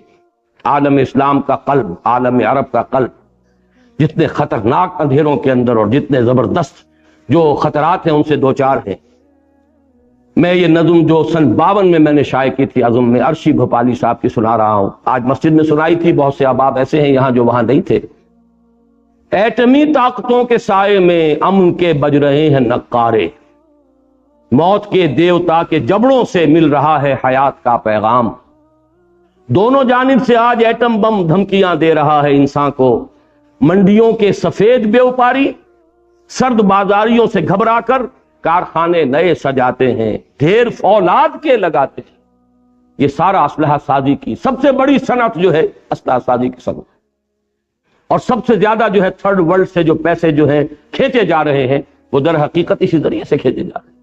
A: عالم اسلام کا قلب، عالم عرب کا قلب، جتنے خطرناک اندھیروں کے اندر اور جتنے زبردست جو خطرات ہیں ان سے دوچار ہیں. میں یہ نظم جو سن 52 میں نے شائع کی تھی عزم میں، عرشی بھوپالی صاحب کی سنا رہا ہوں. آج مسجد میں سنائی تھی. بہت سے احباب ایسے ہیں یہاں جو وہاں نہیں تھے. ایٹمی طاقتوں کے سائے میں امن کے بج رہے ہیں نقارے، موت کے دیوتا کے جبڑوں سے مل رہا ہے حیات کا پیغام. دونوں جانب سے آج ایٹم بم دھمکیاں دے رہا ہے انسان کو. منڈیوں کے سفید بیوپاری سرد بازاریوں سے گھبرا کر کارخانے نئے سجاتے ہیں، ڈھیر فولاد کے لگاتے ہیں. یہ سارا اسلحہ سازی کی سب سے بڑی صنعت جو ہے اسلحہ سازی کی صنعت، اور سب سے زیادہ جو ہے تھرڈ ورلڈ سے جو پیسے جو ہیں کھینچے جا رہے ہیں وہ در حقیقت اسی ذریعے سے کھینچے جا رہے ہیں.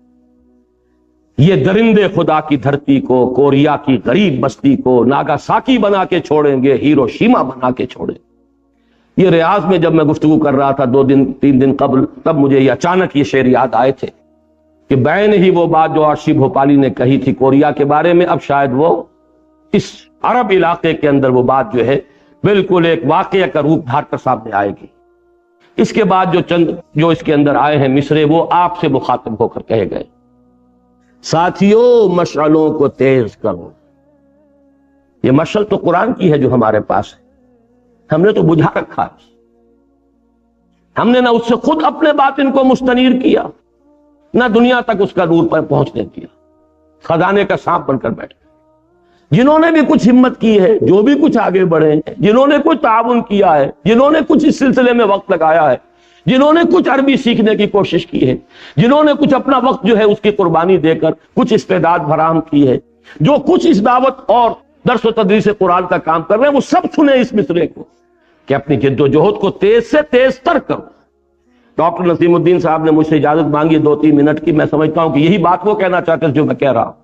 A: یہ درندے خدا کی دھرتی کو، کوریا کی غریب بستی کو ناگاساکی بنا کے چھوڑیں گے، ہیروشیما بنا کے چھوڑیں. یہ ریاض میں جب میں گفتگو کر رہا تھا 2-3 دن قبل، تب مجھے یہ اچانک یہ شعر یاد آئے تھے کہ بعین ہی وہ بات جو عرشی بھوپالی نے کہی تھی کوریا کے بارے میں، اب شاید وہ اس عرب علاقے کے اندر وہ بات جو ہے بالکل ایک واقعہ کا روپ دھار کر سامنے آئے گی. اس کے بعد جو چند جو اس کے اندر آئے ہیں مصرے، وہ آپ سے مخاطب ہو کر کہے گئے. ساتھیوں مشعلوں کو تیز کرو. یہ مشعل تو قرآن کی ہے جو ہمارے پاس ہے، ہم نے تو بجھا رکھا ہے. ہم نے نہ اس سے خود اپنے باطن کو مستنیر کیا، نہ دنیا تک اس کا نور پر پہنچنے دیا. خزانے کا سانپ بن کر بیٹھے. جنہوں نے بھی کچھ ہمت کی ہے، جو بھی کچھ آگے بڑھے ہیں، جنہوں نے کچھ تعاون کیا ہے، جنہوں نے کچھ اس سلسلے میں وقت لگایا ہے، جنہوں نے کچھ عربی سیکھنے کی کوشش کی ہے، جنہوں نے کچھ اپنا وقت جو ہے اس کی قربانی دے کر کچھ استعداد فراہم کی ہے، جو کچھ اس دعوت اور درس و تدریس قرآن کا کام کر رہے ہیں، وہ سب سنیں اس مصرے کو کہ اپنی جد و جہد کو تیز سے تیز تر کرو. ڈاکٹر نسیم الدین صاحب نے مجھ سے اجازت مانگی 2-3 منٹ کی. میں سمجھتا ہوں کہ یہی بات وہ کہنا چاہتے ہیں جو میں کہہ رہا ہوں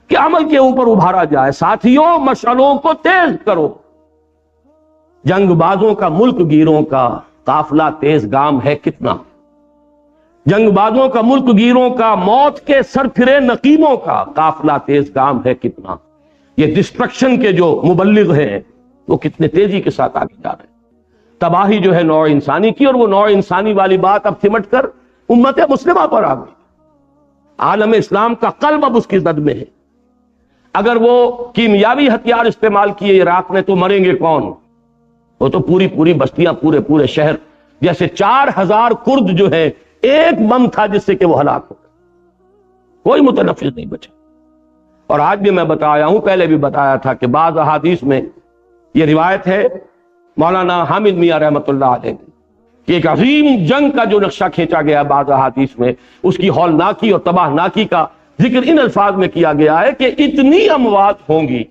A: کہ عمل کے اوپر ابھارا جائے. ساتھیوں مشعلوں کو تیز کرو. جنگ بازوں کا ملک گیروں کا قافلہ تیز گام ہے کتنا. جنگ بازوں کا ملک گیروں کا موت کے سر پھرے نقیبوں کا قافلہ تیز گام ہے کتنا. یہ ڈسٹرکشن کے جو مبلغ ہیں وہ کتنے تیزی کے ساتھ آگے جا رہے ہیں. تباہی جو ہے نوع انسانی کی، اور وہ نوع انسانی والی بات اب سمٹ کر امت مسلمہ پر آ گئی. عالم اسلام کا قلب اب اس کی زد میں ہے. اگر وہ کیمیاوی ہتھیار استعمال کیے عراق میں تو مریں گے کون؟ وہ تو پوری بستیاں، پورے شہر، جیسے 4000 کرد جو ہے ایک بم تھا جس سے کہ وہ ہلاک ہو گئے. کوئی متنفذ نہیں بچا. اور آج بھی میں بتایا ہوں، پہلے بھی بتایا تھا کہ بعض احادیث میں یہ روایت ہے مولانا حامد میاں رحمت اللہ علیہ کہ ایک عظیم جنگ کا جو نقشہ کھینچا گیا بعض احادیث میں، اس کی ہولناکی اور تباہ ناکی کا ذکر ان الفاظ میں کیا گیا ہے کہ اتنی اموات ہوں گی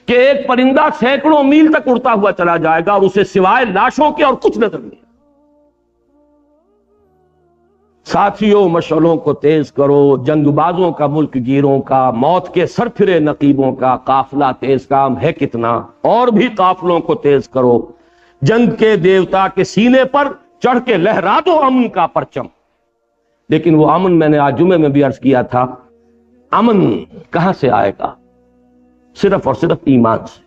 A: کہ ایک پرندہ سینکڑوں میل تک اڑتا ہوا چلا جائے گا اور اسے سوائے لاشوں کے اور کچھ نظر نہیں. ساتھیوں مشعلوں کو تیز کرو. جنگ بازوں کا ملک گیروں کا موت کے سر پھرے نقیبوں کا قافلہ تیز کام ہے کتنا. اور بھی قافلوں کو تیز کرو. جنگ کے دیوتا کے سینے پر چڑھ کے لہرا دو امن کا پرچم. لیکن وہ امن میں نے آج جمعے میں بھی عرض کیا تھا، امن کہاں سے آئے گا؟ صرف اور صرف ایمان سے.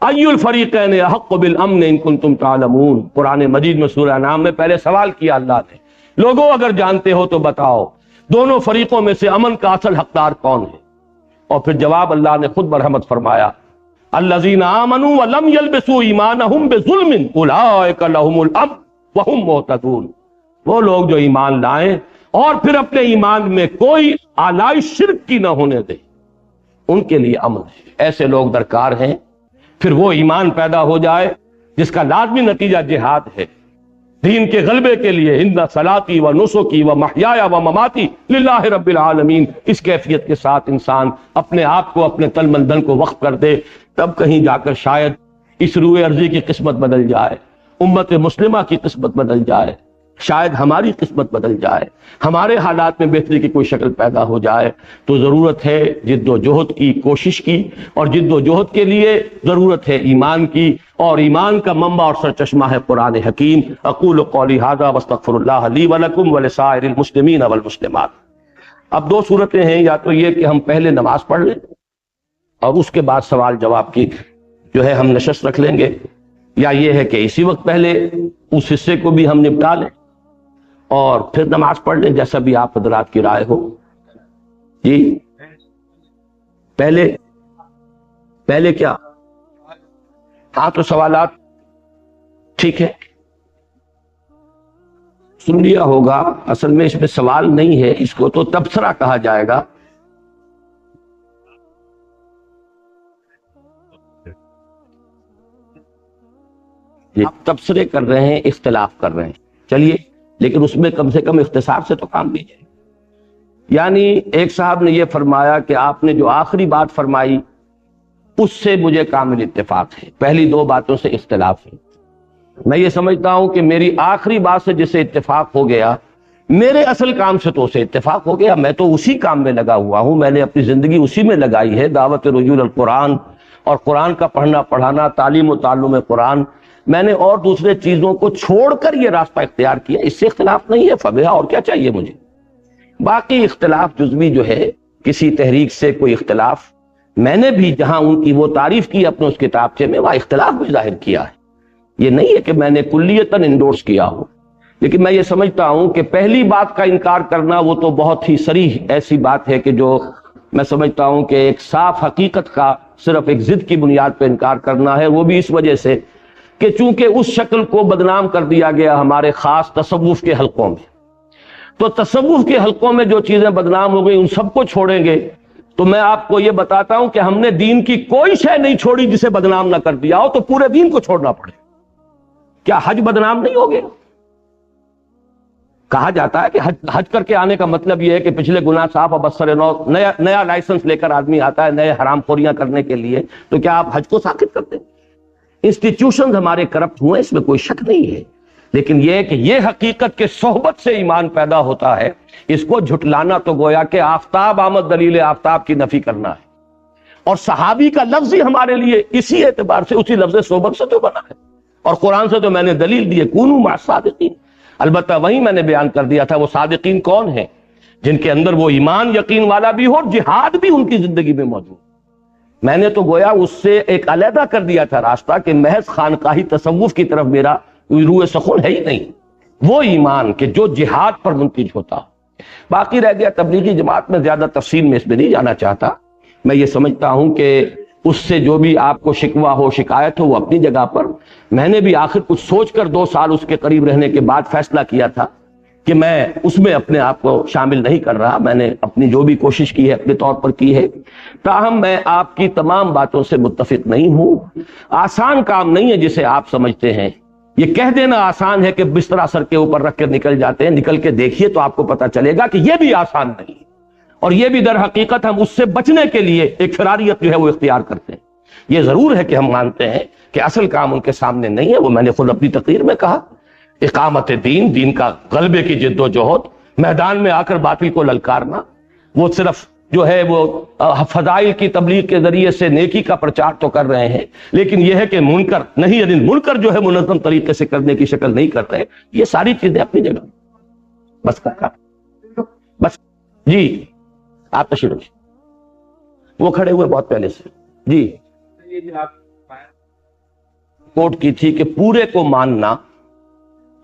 A: ای الفریقین احق بالامن ان کنتم تعلمون. قرآن مجید میں سورہ انعام میں پہلے سوال کیا اللہ نے، لوگوں اگر جانتے ہو تو بتاؤ دونوں فریقوں میں سے امن کا اصل حقدار کون ہے؟ اور پھر جواب اللہ نے خود برحمت فرمایا، الذین آمنوا ولم یلبسوا ایمانہم بظلم اولئک لہم الامن وہم مہتدون، وہ لوگ جو ایمان لائیں اور پھر اپنے ایمان میں کوئی آلائش شرک کی نہ ہونے دیں، ان کے لیے امن ہے۔ ایسے لوگ درکار ہیں۔ پھر وہ ایمان پیدا ہو جائے جس کا لازمی نتیجہ جہاد ہے، دین کے غلبے کے لیے۔ ان صلاتی و نسکی و محیایا و مماتی للہ رب العالمین، اس کیفیت کے ساتھ انسان اپنے آپ کو، اپنے تن من دھن کو وقف کر دے، تب کہیں جا کر شاید اس روئے ارضی کی قسمت بدل جائے، امت مسلمہ کی قسمت بدل جائے، شاید ہماری قسمت بدل جائے، ہمارے حالات میں بہتری کی کوئی شکل پیدا ہو جائے۔ تو ضرورت ہے جد و جہد کی، کوشش کی، اور جد و جہد کے لیے ضرورت ہے ایمان کی، اور ایمان کا منبع اور سرچشمہ ہے قرآن حکیم۔ اقول قولی ھذا واستغفر اللہ لی ولکم ولسائر المسلمین والمسلمات۔ اب دو صورتیں ہیں، یا تو یہ کہ ہم پہلے نماز پڑھ لیں اور اس کے بعد سوال جواب کی جو ہے ہم نشست رکھ لیں گے، یا یہ ہے کہ اسی وقت پہلے اس حصے کو بھی ہم نپٹا لیں اور پھر نماز پڑھ لیں، جیسا بھی آپ حضرات کی رائے ہو۔ جی پہلے کیا؟ ہاں تو سوالات ٹھیک ہے، سن لیا ہوگا۔ اصل میں اس میں سوال نہیں ہے، اس کو تو تبصرہ کہا جائے گا۔ آپ تبصرے کر رہے ہیں، اختلاف کر رہے ہیں، چلیے، لیکن اس میں کم سے کم اختصار سے تو کام لیجیے۔ یعنی ایک صاحب نے یہ فرمایا کہ آپ نے جو آخری بات فرمائی اس سے مجھے کامل اتفاق ہے، پہلی دو باتوں سے اختلاف ہے۔ میں یہ سمجھتا ہوں کہ میری آخری بات سے جسے اتفاق ہو گیا، میرے اصل کام سے تو اسے اتفاق ہو گیا۔ میں تو اسی کام میں لگا ہوا ہوں، میں نے اپنی زندگی اسی میں لگائی ہے، دعوت رجوع القرآن اور قرآن کا پڑھنا پڑھانا، تعلیم و تعلم قرآن۔ میں نے اور دوسرے چیزوں کو چھوڑ کر یہ راستہ اختیار کیا، اس سے اختلاف نہیں ہے، فبہا، اور کیا چاہیے مجھے۔ باقی اختلاف جزوی جو ہے، کسی تحریک سے کوئی اختلاف، میں نے بھی جہاں ان کی وہ تعریف کی اپنے اس کتابچے میں، وہاں اختلاف بھی ظاہر کیا ہے۔ یہ نہیں ہے کہ میں نے کلیتاً انڈورس کیا ہوں، لیکن میں یہ سمجھتا ہوں کہ پہلی بات کا انکار کرنا وہ تو بہت ہی صریح ایسی بات ہے کہ جو میں سمجھتا ہوں کہ ایک صاف حقیقت کا صرف ایک ضد کی بنیاد پہ انکار کرنا ہے، وہ بھی اس وجہ سے کہ چونکہ اس شکل کو بدنام کر دیا گیا ہمارے خاص تصوف کے حلقوں میں، تو تصوف کے حلقوں میں جو چیزیں بدنام ہو گئی ان سب کو چھوڑیں گے تو میں آپ کو یہ بتاتا ہوں کہ ہم نے دین کی کوئی شے نہیں چھوڑی جسے بدنام نہ کر دیا ہو، تو پورے دین کو چھوڑنا پڑے۔ کیا حج بدنام نہیں ہو گیا؟ کہا جاتا ہے کہ حج کر کے آنے کا مطلب یہ ہے کہ پچھلے گناہ صاف اور بسر نو، نیا لائسنس لے کر آدمی آتا ہے نئے حرام خوریاں کرنے کے لیے، تو کیا آپ حج کو ساقط کرتے ہیں؟ انسٹیٹیوشنز ہمارے کرپٹ ہوئے، اس میں کوئی شک نہیں ہے، لیکن یہ کہ یہ حقیقت کے صحبت سے ایمان پیدا ہوتا ہے، اس کو جھٹلانا تو گویا کہ آفتاب آمد دلیل آفتاب کی نفی کرنا ہے۔ اور صحابی کا لفظ ہی ہمارے لیے اسی اعتبار سے، اسی لفظ صحبت سے تو بنا ہے، اور قرآن سے تو میں نے دلیل دی ہے، کونوا مع الصادقین۔ البتہ وہی میں نے بیان کر دیا تھا وہ صادقین کون ہیں، جن کے اندر وہ ایمان یقین والا بھی ہو اور جہاد بھی ان کی زندگی میں موجود۔ میں نے تو گویا اس سے ایک علیحدہ کر دیا تھا راستہ کہ محض خانقاہی تصوف کی طرف میرا روح سخن ہے ہی نہیں، وہ ایمان کہ جو جہاد پر منتج ہوتا۔ باقی رہ گیا تبلیغی جماعت میں زیادہ تفصیل میں اس میں نہیں جانا چاہتا۔ میں یہ سمجھتا ہوں کہ اس سے جو بھی آپ کو شکوہ ہو، شکایت ہو، وہ اپنی جگہ پر۔ میں نے بھی آخر کچھ سوچ کر 2 سال اس کے قریب رہنے کے بعد فیصلہ کیا تھا کہ میں اس میں اپنے آپ کو شامل نہیں کر رہا، میں نے اپنی جو بھی کوشش کی ہے اپنے طور پر کی ہے۔ تاہم میں آپ کی تمام باتوں سے متفق نہیں ہوں۔ آسان کام نہیں ہے جسے آپ سمجھتے ہیں، یہ کہہ دینا آسان ہے کہ بستر سر کے اوپر رکھ کے نکل جاتے ہیں، نکل کے دیکھیے تو آپ کو پتہ چلے گا کہ یہ بھی آسان نہیں، اور یہ بھی در حقیقت ہم اس سے بچنے کے لیے ایک فراریت جو ہے وہ اختیار کرتے ہیں۔ یہ ضرور ہے کہ ہم مانتے ہیں کہ اصل کام ان کے سامنے نہیں ہے، وہ میں نے خود اپنی تقریر میں کہا، اقامت دین، دین کا غلبے کی جد و جہد، میدان میں آ کر باطل کو للکارنا، وہ صرف جو ہے وہ فضائل کی تبلیغ کے ذریعے سے نیکی کا پرچار تو کر رہے ہیں، لیکن یہ ہے کہ منکر نہیں، یعنی منکر جو ہے منظم طریقے سے کرنے کی شکل نہیں کر رہے۔ یہ ساری چیزیں اپنی جگہ بس جی آپ تشریف رکھیے، وہ کھڑے ہوئے بہت پہلے سے۔ جی کوٹ کی تھی کہ پورے کو ماننا،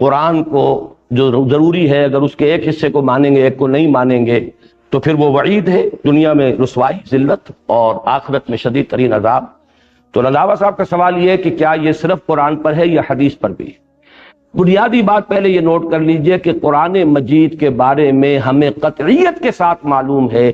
A: قرآن کو جو ضروری ہے، اگر اس کے ایک حصے کو مانیں گے ایک کو نہیں مانیں گے تو پھر وہ وعید ہے، دنیا میں رسوائی، ذلت، اور آخرت میں شدید ترین عذاب۔ تو رضاوہ صاحب کا سوال یہ ہے کہ کیا یہ صرف قرآن پر ہے یا حدیث پر بھی؟ بنیادی بات پہلے یہ نوٹ کر لیجئے کہ قرآن مجید کے بارے میں ہمیں قطعیت کے ساتھ معلوم ہے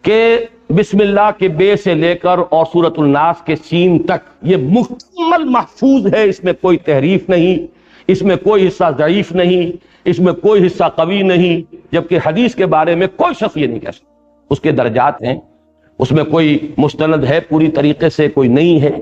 A: کہ بسم اللہ کے بے سے لے کر اور سورۃ الناس کے سین تک یہ مکمل محفوظ ہے، اس میں کوئی تحریف نہیں، اس میں کوئی حصہ ضعیف نہیں، اس میں کوئی حصہ قوی نہیں، جبکہ حدیث کے بارے میں کوئی شخص یہ نہیں کہہ سکتا۔ اس کے درجات ہیں، اس میں کوئی مستند ہے پوری طریقے سے، کوئی نہیں ہے،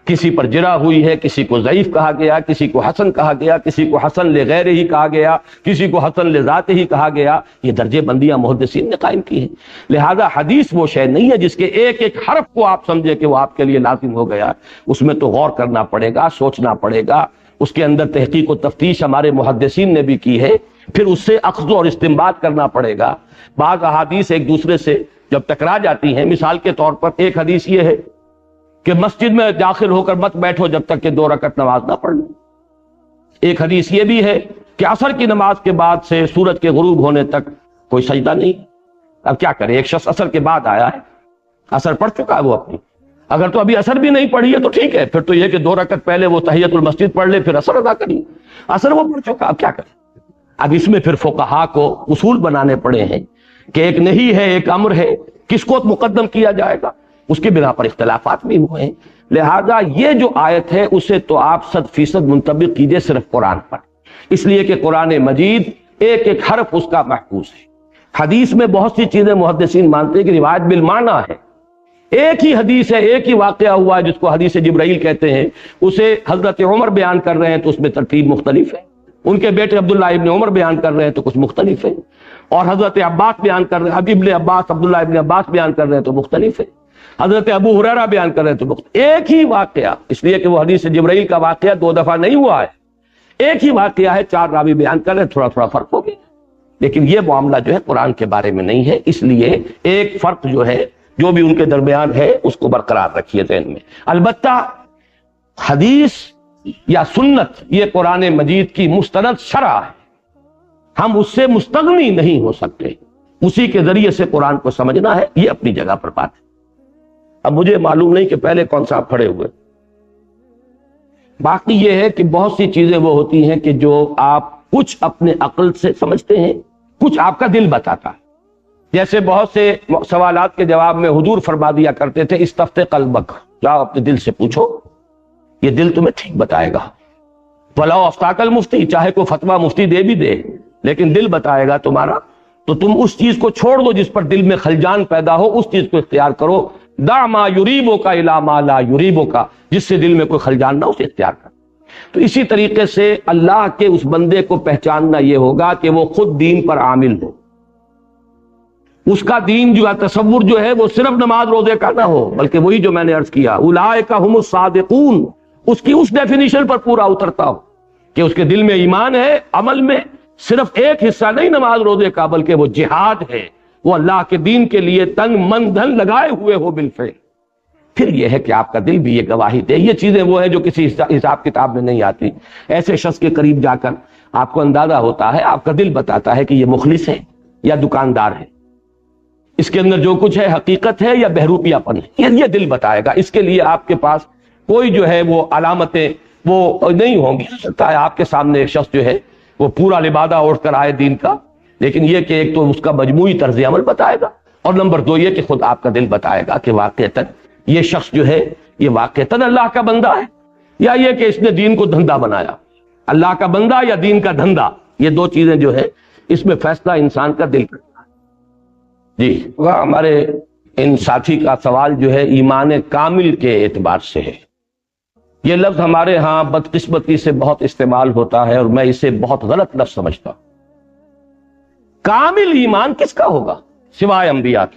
A: کسی پر جرح ہوئی ہے، کسی کو ضعیف کہا گیا، کسی کو حسن کہا گیا، کسی کو حسن لغیر ہی کہا گیا، کسی کو حسن لذات ہی کہا گیا، یہ درجے بندیاں محدثین نے قائم کی ہیں۔ لہذا حدیث وہ شے نہیں ہے جس کے ایک ایک حرف کو آپ سمجھے کہ وہ آپ کے لیے لازم ہو گیا، اس میں تو غور کرنا پڑے گا، سوچنا پڑے گا، اس کے اندر تحقیق و تفتیش ہمارے محدثین نے بھی کی ہے، پھر اس سے اخذ اور استنباط کرنا پڑے گا۔ بعض احادیث ایک دوسرے سے جب ٹکرا جاتی ہیں، مثال کے طور پر ایک حدیث یہ ہے کہ مسجد میں داخل ہو کر مت بیٹھو جب تک کہ 2 رکعت نماز نہ پڑھ لو۔ ایک حدیث یہ بھی ہے کہ عصر کی نماز کے بعد سے سورج کے غروب ہونے تک کوئی سجدہ نہیں۔ اب کیا کرے، ایک شخص عصر کے بعد آیا ہے، عصر پڑھ چکا ہے وہ اپنی، اگر تو ابھی عصر بھی نہیں پڑھی ہے تو ٹھیک ہے، پھر تو یہ کہ 2 رکعت پہلے وہ تحیت المسجد پڑھ لے، پھر عصر ادا کریے۔ عصر وہ پڑھ چکا، اب کیا کرے؟ اب اس میں پھر فقہا کو اصول بنانے پڑے ہیں کہ ایک نہیں ہے، ایک امر ہے، کس کو مقدم کیا جائے گا، اس کی بنا پر اختلافات بھی ہوئے ہیں۔ لہذا یہ جو آیت ہے اسے تو آپ 100% منطبق کیجئے صرف قرآن پر، اس لیے کہ قرآن مجید ایک ایک حرف اس کا محفوظ ہے۔ حدیث میں بہت سی چیزیں محدثین مانتے ہیں کہ روایت بالمعنی ہے، ایک ہی حدیث ہے، ایک ہی واقعہ ہوا ہے جس کو حدیث جبرائیل کہتے ہیں، اسے حضرت عمر بیان کر رہے ہیں تو اس میں ترتیب مختلف ہے، ان کے بیٹے عبداللہ ابن عمر بیان کر رہے ہیں تو کچھ مختلف ہے، اور حضرت عباس بیان کر رہے ہیں، ابن عباس عبداللہ ابن عباس بیان کر رہے ہیں تو مختلف ہے، حضرت ابو ہریرہ بیان کر رہے ہیں تو مختلف۔ ایک ہی واقعہ، اس لیے کہ وہ حدیث جبرائیل کا واقعہ 2 دفعہ نہیں ہوا ہے، ایک ہی واقعہ ہے، 4 راوی بیان کر رہے ہیں، تھوڑا تھوڑا فرق ہو گیا، لیکن یہ معاملہ جو ہے قرآن کے بارے میں نہیں ہے، اس لیے ایک فرق جو ہے جو بھی ان کے درمیان ہے اس کو برقرار رکھیے ذہن میں۔ البتہ حدیث یا سنت یہ قرآن مجید کی مستند شرح ہے، ہم اس سے مستغنی نہیں ہو سکتے، اسی کے ذریعے سے قرآن کو سمجھنا ہے، یہ اپنی جگہ پر بات ہے۔ اب مجھے معلوم نہیں کہ پہلے کون سا آپ کھڑے ہوئے۔ باقی یہ ہے کہ بہت سی چیزیں وہ ہوتی ہیں کہ جو آپ کچھ اپنے عقل سے سمجھتے ہیں، کچھ آپ کا دل بتاتا ہے۔ جیسے بہت سے سوالات کے جواب میں حضور فرما دیا کرتے تھے استفتِ قلبک، جاؤ اپنے دل سے پوچھو، یہ دل تمہیں ٹھیک بتائے گا۔ وَلَوْ أَفْتَاكَ الْمُفْتِي، چاہے کوئی فتویٰ مفتی دے بھی دے لیکن دل بتائے گا تمہارا، تو تم اس چیز کو چھوڑ دو جس پر دل میں خلجان پیدا ہو، اس چیز کو اختیار کرو۔ دع ما یریبک الی ما لا یریبک، جس سے دل میں کوئی خلجان نہ اسے اختیار کر۔ تو اسی طریقے سے اللہ کے اس بندے کو پہچاننا یہ ہوگا کہ وہ خود دین پر عامل ہو، اس کا دین جو ہے تصور جو ہے وہ صرف نماز روزے کا نہ ہو، بلکہ وہی جو میں نے عرض کیا اولئک هم الصادقون، اس کی اس ڈیفینیشن پر پورا اترتا ہو کہ اس کے دل میں ایمان ہے، عمل میں صرف ایک حصہ نہیں نماز روزے کا بلکہ وہ جہاد ہے، وہ اللہ کے دین کے لیے تن من دھن لگائے ہوئے ہو بالفعل۔ پھر یہ ہے کہ آپ کا دل بھی یہ گواہی دے۔ یہ چیزیں وہ ہیں جو کسی حساب کتاب میں نہیں آتی۔ ایسے شخص کے قریب جا کر آپ کو اندازہ ہوتا ہے، آپ کا دل بتاتا ہے کہ یہ مخلص ہے یا دکاندار ہے، اس کے اندر جو کچھ ہے حقیقت ہے یا بہروپیہ پن ہے، یہ دل بتائے گا۔ اس کے لیے آپ کے پاس کوئی جو ہے وہ علامتیں وہ نہیں ہوں گی۔ ہو سکتا ہے آپ کے سامنے ایک شخص جو ہے وہ پورا لبادہ اوڑھ کر آئے دین کا، لیکن یہ کہ ایک تو اس کا مجموعی طرز عمل بتائے گا، اور نمبر 2 یہ کہ خود آپ کا دل بتائے گا کہ واقعتاً یہ شخص جو ہے یہ واقعتاً اللہ کا بندہ ہے، یا یہ کہ اس نے دین کو دھندا بنایا۔ اللہ کا بندہ یا دین کا دھندا، یہ 2 چیزیں جو ہے اس میں فیصلہ انسان کا دل کرتا ہے۔ جی ہمارے ان ساتھی کا سوال جو ہے ایمان کامل کے اعتبار سے ہے۔ یہ لفظ ہمارے ہاں بدقسمتی سے بہت استعمال ہوتا ہے اور میں اسے بہت غلط لفظ سمجھتا ہوں۔ کامل ایمان کس کا ہوگا سوائے انبیاء کے؟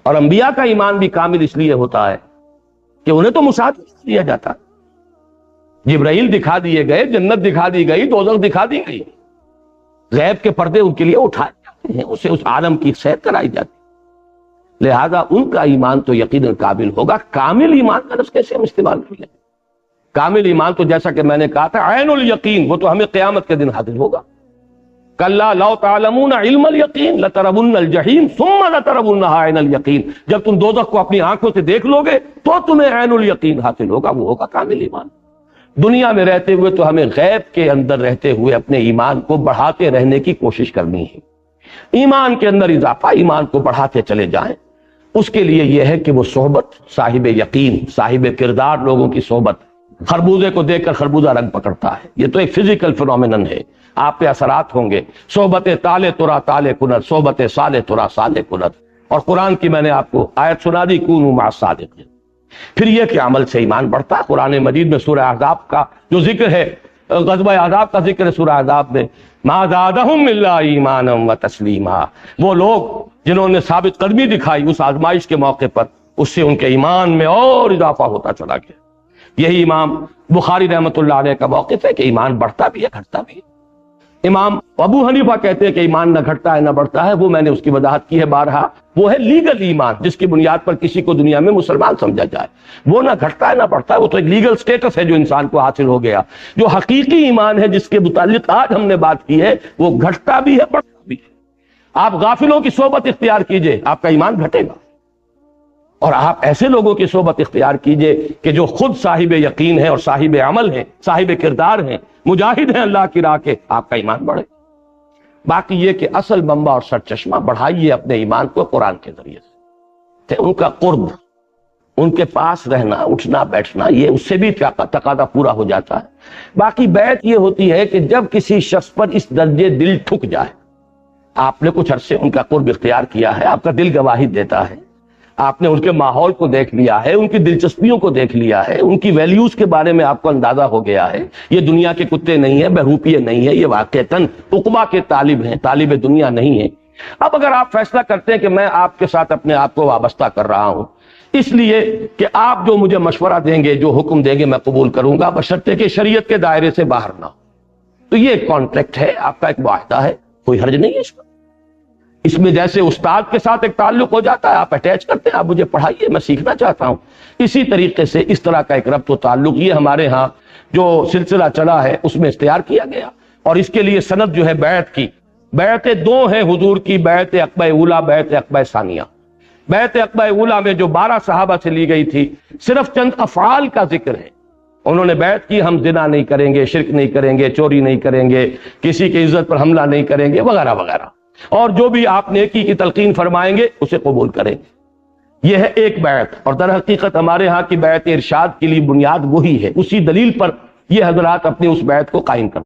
A: اور انبیاء کا ایمان بھی کامل اس لیے ہوتا ہے کہ انہیں تو مشاہدہ دیا جاتا، جبرائیل دکھا دیے گئے، جنت دکھا دی گئی، دوزخ دکھا دی گئی، غیب کے پردے ان کے لیے اٹھائے جاتے ہیں، اسے اس عالم کی سیر کرائی جاتی، لہذا ان کا ایمان تو یقیناً کامل ہوگا۔ کامل ایمان کا لفظ کیسے ہم استعمال کر لیں؟ کامل ایمان تو جیسا کہ میں نے کہا تھا عین الیقین، وہ تو ہمیں قیامت کے دن حاصل ہوگا۔ کلا لو تعلمون علم الیقین لترون الجحیم ثم لترونها عین الیقین، جب تم دوزخ کو اپنی آنکھوں سے دیکھ لو گے تو تمہیں عین الیقین حاصل ہوگا، وہ ہوگا کامل ایمان۔ دنیا میں رہتے ہوئے تو ہمیں غیب کے اندر رہتے ہوئے اپنے ایمان کو بڑھاتے رہنے کی کوشش کرنی ہے، ایمان کے اندر اضافہ، ایمان کو بڑھاتے چلے جائیں۔ اس کے لیے یہ ہے کہ وہ صحبت صاحب یقین، صاحب کردار لوگوں کی صحبت۔ خربوزے کو دیکھ کر خربوزہ رنگ پکڑتا ہے، یہ تو ایک فزیکل فینومینن ہے، آپ پہ اثرات ہوں گے۔ صحبت تالے ترا تالے کنت، صحبت صالح ترا صالح کنت۔ اور قرآن کی میں نے آپ کو آیت سنا دی، کونوا مع الصادقین۔ پھر یہ کہ عمل سے ایمان بڑھتا ہے۔ قرآن مجید میں سورہ احزاب کا جو ذکر ہے، غزوہ احزاب کا ذکر ہے سورہ احزاب میں، ما زادہم الا ایمانا وتسلیما، وہ لوگ جنہوں نے ثابت قدمی دکھائی اس آزمائش کے موقع پر، اس سے ان کے ایمان میں اور اضافہ ہوتا چلا گیا۔ یہی امام بخاری رحمۃ اللہ علیہ کا موقف ہے کہ ایمان بڑھتا بھی ہے گھٹتا بھی ہے۔ امام ابو حنیفہ کہتے ہیں کہ ایمان نہ گھٹتا ہے نہ بڑھتا ہے، وہ میں نے اس کی وضاحت کی ہے بارہا، وہ ہے لیگل ایمان، جس کی بنیاد پر کسی کو دنیا میں مسلمان سمجھا جائے، وہ نہ گھٹتا ہے نہ بڑھتا ہے، وہ تو ایک لیگل سٹیٹس ہے جو انسان کو حاصل ہو گیا۔ جو حقیقی ایمان ہے جس کے متعلق آج ہم نے بات کی ہے، وہ گھٹتا بھی ہے بڑھتا بھی ہے۔ آپ غافلوں کی صحبت اختیار کیجئے، آپ کا ایمان گھٹے گا، اور آپ ایسے لوگوں کی صحبت اختیار کیجئے کہ جو خود صاحب یقین ہیں اور صاحب عمل ہیں، صاحب کردار ہیں، مجاہد ہیں اللہ کی راہ کے، آپ کا ایمان بڑھے۔ باقی یہ کہ اصل منبع اور سرچشمہ بڑھائیے اپنے ایمان کو قرآن کے ذریعے سے، ان کا قرب، ان کے پاس رہنا، اٹھنا بیٹھنا، یہ اس سے بھی تقاضا پورا ہو جاتا ہے۔ باقی بیعت یہ ہوتی ہے کہ جب کسی شخص پر اس درجے دل ٹھک جائے، آپ نے کچھ عرصے ان کا قرب اختیار کیا ہے، آپ کا دل گواہی دیتا ہے، آپ نے ان کے ماحول کو دیکھ لیا ہے، ان کی دلچسپیوں کو دیکھ لیا ہے، ان کی ویلیوز کے بارے میں آپ کو اندازہ ہو گیا ہے، یہ دنیا کے کتے نہیں ہیں، بہروپیے نہیں ہیں، یہ واقعتاً عقبہ کے طالب ہیں، طالب دنیا نہیں ہیں۔ اب اگر آپ فیصلہ کرتے ہیں کہ میں آپ کے ساتھ اپنے آپ کو وابستہ کر رہا ہوں، اس لیے کہ آپ جو مجھے مشورہ دیں گے، جو حکم دیں گے، میں قبول کروں گا، بشرطے کہ شریعت کے دائرے سے باہر نہ ہو، تو یہ ایک کانٹریکٹ ہے، آپ کا ایک معاہدہ ہے، کوئی حرج نہیں ہے اس کا۔ اس میں جیسے استاد کے ساتھ ایک تعلق ہو جاتا ہے، آپ اٹیچ کرتے ہیں، آپ مجھے پڑھائیے، میں سیکھنا چاہتا ہوں، اسی طریقے سے اس طرح کا ایک ربط و تعلق یہ ہمارے ہاں جو سلسلہ چلا ہے اس میں اختیار کیا گیا۔ اور اس کے لیے سند جو ہے بیعت کی، بیعتیں دو ہیں حضور کی، بیعت عقبہ اولیٰ، بیعت عقبہ ثانیہ۔ بیعت عقبہ اولیٰ میں جو 12 صحابہ سے لی گئی تھی، صرف چند افعال کا ذکر ہے، انہوں نے بیعت کی، ہم زنا نہیں کریں گے، شرک نہیں کریں گے، چوری نہیں کریں گے، کسی کی عزت پر حملہ نہیں کریں گے، وغیرہ وغیرہ، اور جو بھی آپ نیکی کی تلقین فرمائیں گے اسے قبول کریں گے۔ یہ ہے ایک بیعت، اور در حقیقت ہمارے ہاں کی بیعت ارشاد کے لیے بنیاد وہی ہے، اسی دلیل پر یہ حضرات اپنی اس بیعت کو قائم کرتے ہیں۔